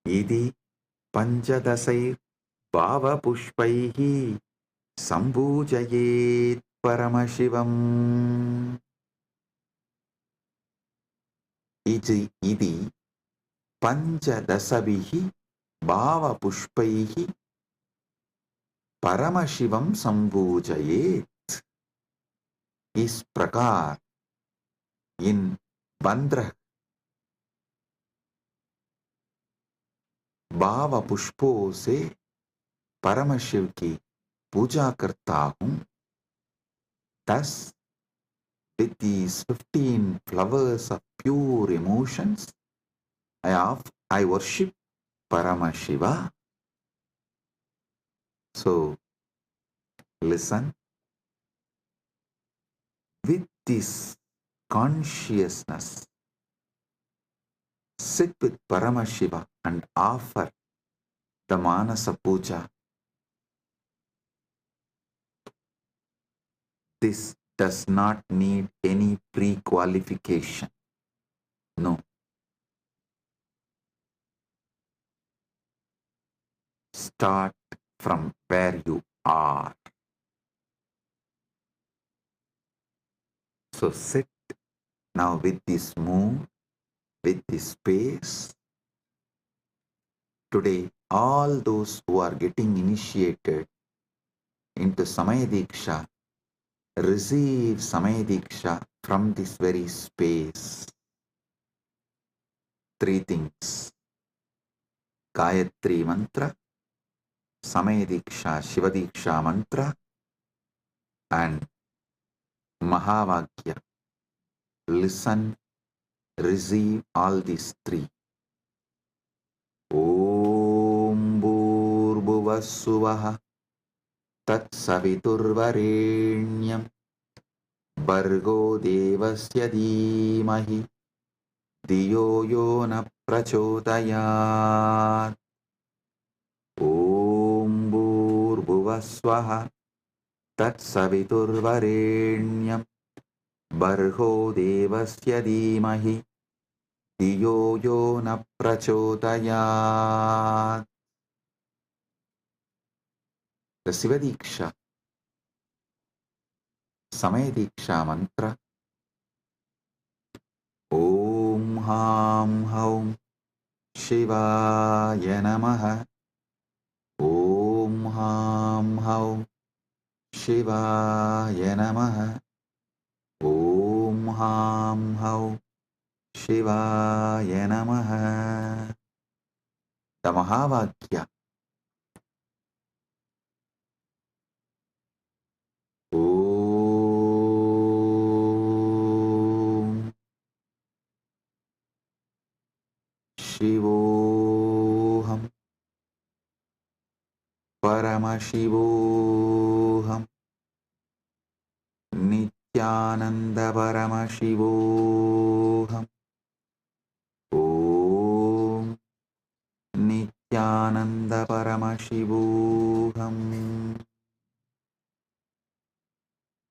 इति पंचदशैर् भावपुष्पैः सम्पूजयेत् परमशिवम्. इति पंचदशभिः भावपुष्पैः परमशिवं सम्पूजयेत्. इस प्रकार इन 15 भाव पुष्पों से परम शिव की पूजा करता हूँ. Thus, with these 15 flowers of pure emotions, I worship Paramashiva. So, listen. With this consciousness, sit with Paramashiva and offer the Manasa Puja. This does not need any pre-qualification. No. Start from where you are. So sit now with this mood, with this space. Today, all those who are getting initiated into Samaya Diksha receive Samaya Diksha from this very space. 3 things. Gayatri Mantra, Samaya Diksha, Shiva Diksha Mantra, and Mahavakya. Listen, receive all these 3. Om Bhurvassuvaha Tat Saviturvarenyam Bargo Devasya Dhimahi Diyo Yo Na Prachodayat. Om Bhurvassuvaha Tat Saviturvarenyam Bargo Devasya Dhimahi Diyo Yo Na Prachodayat. The Shiva Diksha, Samaya Diksha Mantra. Om Ham Haum Shivaya Namaha. Om Ham Haum Shivaya Namaha. Om Ham Haum Shivaya Namaha. The Mahavakya. Om Shivoham Paramashivoham Nityananda Paramashivoham Om Nityananda Paramashivoham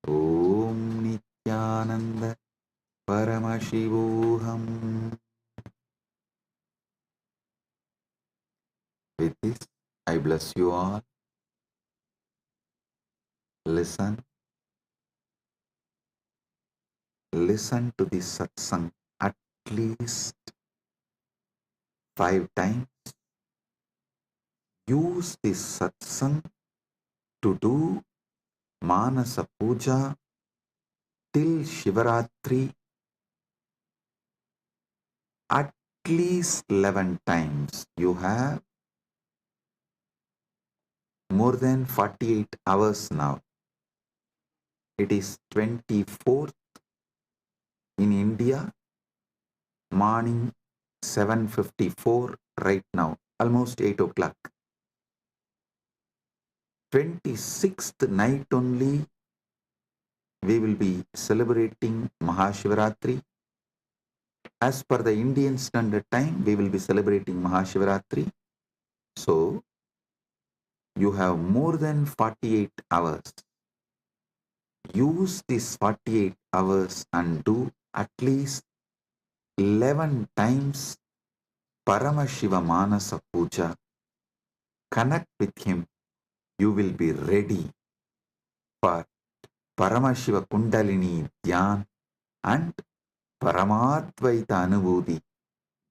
Om Nityananda Paramashivoham. With this, I bless you all. Listen to this satsang at least 5 times. Use this satsang to do Manasa Puja till Shivaratri at least 11 times. You have more than 48 hours now. It is 24th in India, morning 7:54 right now, almost 8 o'clock. 26th night only we will be celebrating Mahashivaratri. As per the Indian Standard Time, we will be celebrating Mahashivaratri. So, you have more than 48 hours. Use these 48 hours and do at least 11 times Paramashiva Manasa Puja. Connect with him. You will be ready for Paramashiva Kundalini Dhyan and Paramadvaita Anubhuti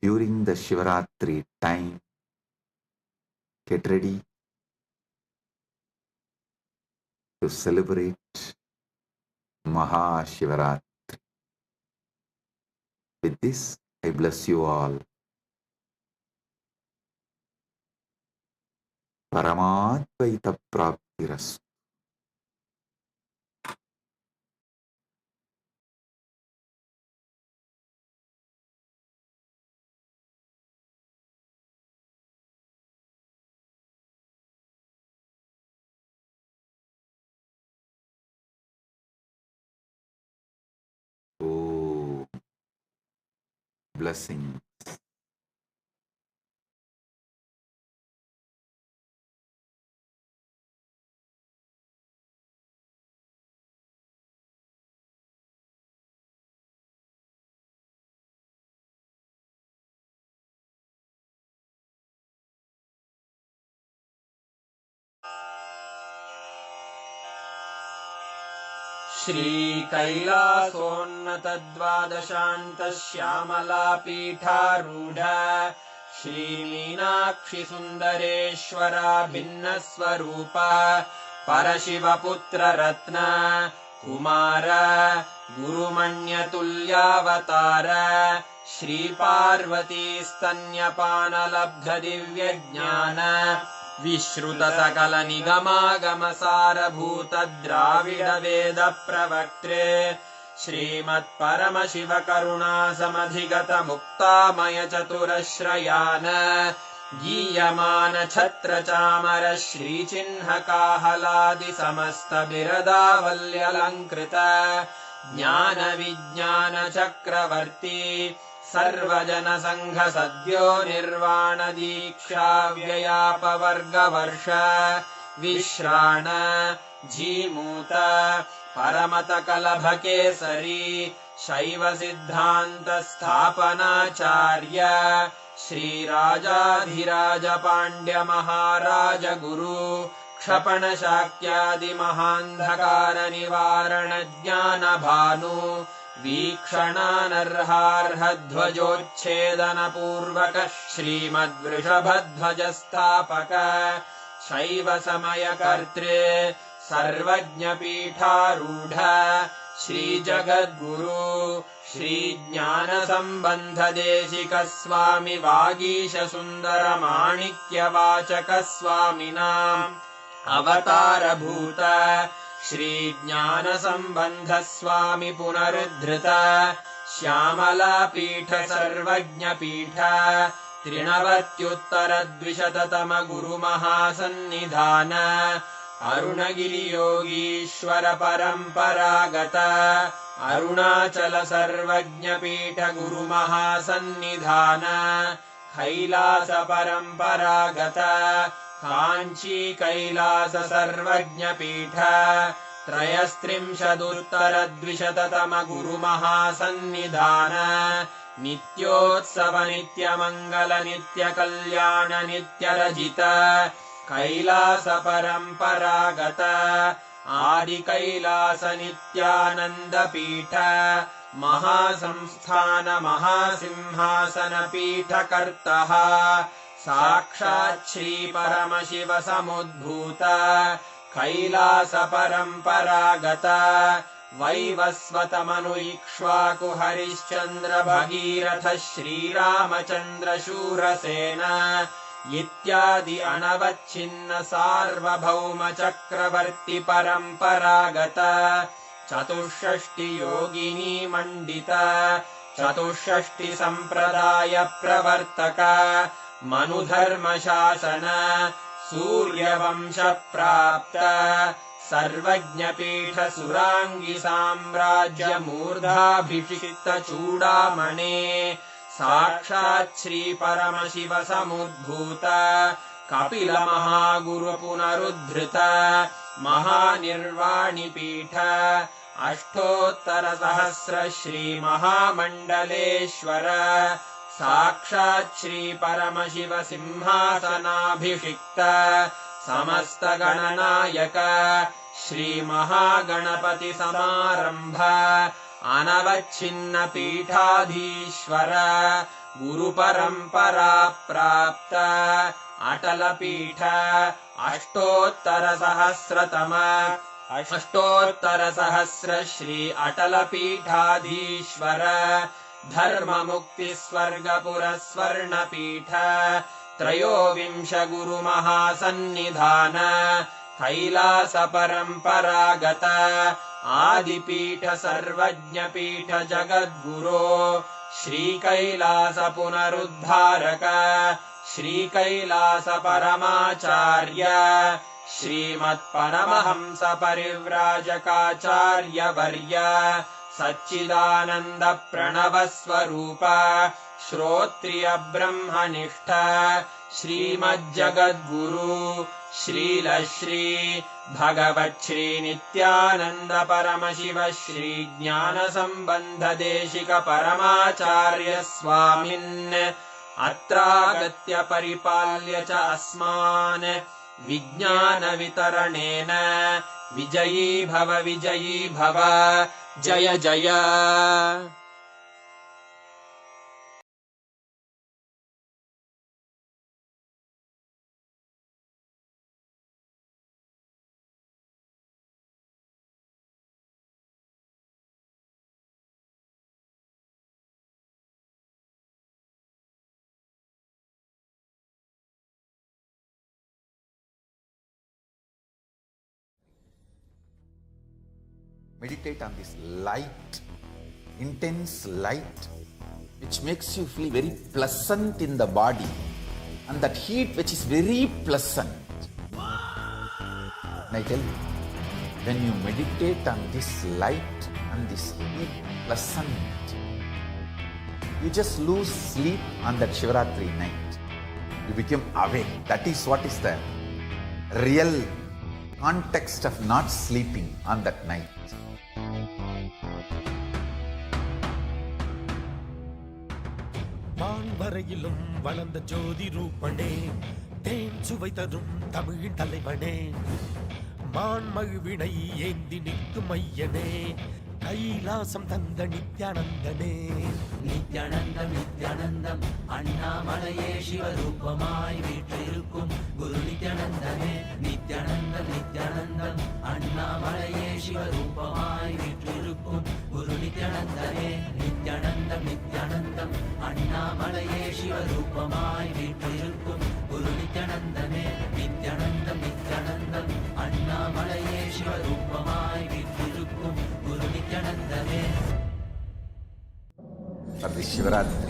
during the Shivaratri time. Get ready to celebrate Mahashivaratri. With this, I bless you all. Paramadvaita Praptirastu. Oh, blessings. श्रीकैलासोन्नतद्वादशान्तश्यामलापीठारूढ श्रीमीनाक्षिसुन्दरेश्वरा भिन्नस्वरूप परशिवपुत्ररत्न Kumar गुरुमण्यतुल्यावतार श्रीपार्वतीस्तन्यपानलब्धदिव्यज्ञान विश्रुतसकलनिगमागमसारभूत द्राविडवेदप्रवक्त्रे श्रीमत्परमशिवकरुणासमधिगतमुक्तामयचतुरश्रयान गीयमानछत्रचामर श्रीचिह्नकाहलादिसमस्तबिरदावल्यलङ्कृत ज्ञानविज्ञानचक्रवर्ती सर्वजनसङ्घसद्यो निर्वाणदीक्षाव्ययापवर्गवर्ष विश्राण Jimuta परमतकलभकेसरी शैवसिद्धान्तस्थापनाचार्य श्रीराजाधिराजपाण्ड्यमहाराजगुरु क्षपणशाक्यादिमहान्धकारनिवारणज्ञानभानु वीक्षणानर्हार्हध्वजोच्छेदनपूर्वक श्रीमद्वृषभध्वजस्थापक शैवसमयकर्त्रे सर्वज्ञपीठारूढ श्रीजगद्गुरु श्रीज्ञानसम्बन्धदेशिकस्वामि वागीशसुन्दरमाणिक्यवाचकस्वामिनाम् अवतारभूत श्रीज्ञानसम्बन्धस्वामि पुनरुद्धृत श्यामलापीठ सर्वज्ञपीठ त्रिनवत्युत्तरद्विशततम गुरुमहासन्निधान अरुणगिरियोगीश्वर परम्परागत अरुणाचल सर्वज्ञपीठ गुरुमहासन्निधान कैलास परम्परागत काञ्ची कैलास सर्वज्ञपीठ त्रयस्त्रिंशदुत्तरद्विशततम गुरुमहासन्निधान नित्योत्सव नित्यमङ्गल नित्यकल्याण नित्यरजित कैलास परम्परागत आदिकैलास नित्यानन्दपीठ महासंस्थान महासिंहासन पीठकर्तः साक्षात् श्री परमशिव समुद्भूत कैलास परम्परागत वैवस्वत मनु इक्ष्वाकु हरिश्चन्द्र भगीरथ श्रीरामचन्द्र शूरसेन इत्यादि अनवच्छिन्न सार्वभौम चक्रवर्ति परम्परागत चतुष्षष्टि योगिनी मण्डित चतुष्षष्टि सम्प्रदाय प्रवर्तक मनुधर्म शासन सूर्यवंश प्राप्त सर्वज्ञपीठ सुराङ्गी साम्राज्य मूर्धाभिषिक्त चूडामणे साक्षात् श्री परमशिव समुद्भूत कपिल महागुरु पुनरुद्धृत महानिर्वाणिपीठ अष्टोत्तर सहस्र श्री महामण्डलेश्वर साक्षात् श्री परमशिव सिंहासनाभिषिक्त समस्त गणनायक श्री महागणपति समारंभ अनवच्छिन्न पीठाधीश्वर गुरु परंपरा प्राप्त अटल पीठ अष्टोत्तर सहस्र श्री अटल पीठाधीश्वर धर्म मुक्ति स्वर्गपुर स्वर्ण पीठ त्रयोविंश गुरु महासन्निधान कैलास परम्परागत आदिपीठ सर्वज्ञपीठ जगद्गुरो श्री कैलास पुनरुद्धारक श्री कैलास परमाचार्य श्रीमत्परमहंस परिव्राजकाचार्य वर्य सच्चिदानंद प्रणव स्वरूप श्रोत्रिय ब्रह्मनिष्ठ श्रीमज्जगद्गुरु श्रीलश्री भगवच्छ्री नित्यानंद परमशिव श्री ज्ञान संबंध देशिक परमाचार्य स्वामिन् अत्रागत्य परिपाल्य च अस्मान् विज्ञान वितरणेन विजयी भव जय जय। Meditate on this light, intense light, which makes you feel very pleasant in the body, and that heat which is very pleasant. And I tell you, when you meditate on this light and this heat pleasant, you just lose sleep on that Shivaratri night. You become awake. That is what is the real context of not sleeping on that night. வான்வரையிலும் வளர்ந்த ஜோதி ரூபனே, தேன் சுவை தரும் தமிழின் தலைவனே, மான்மகிழ்வினை ஏந்தி நிற்கும் ஐயனே, கைலாசம் தந்த நித்யானந்தனே. நித்யானந்தம் நித்யானந்தம் அண்ணாமலையே சிவரூபமாய் வீற்றிருக்கும் குரு நித்யானந்தனே. நித்யானந்தம் நித்யானந்தம் அண்ணாமலையே சிவரூபமாய் வீற்றிருக்கும் குரு நித்யானந்தனே. நித்யானந்தம் நித்யானந்தம் அண்ணாமலையே சிவரூபமாய் வீற்றிருக்கும் குரு நித்யானந்தனே. நித்யானந்தம் நித்யானந்தம் அண்ணாமலையே சிவரூபமாய் வீற்றிருக்கும் குரு நித்யானந்தனே. For this Shivaratri,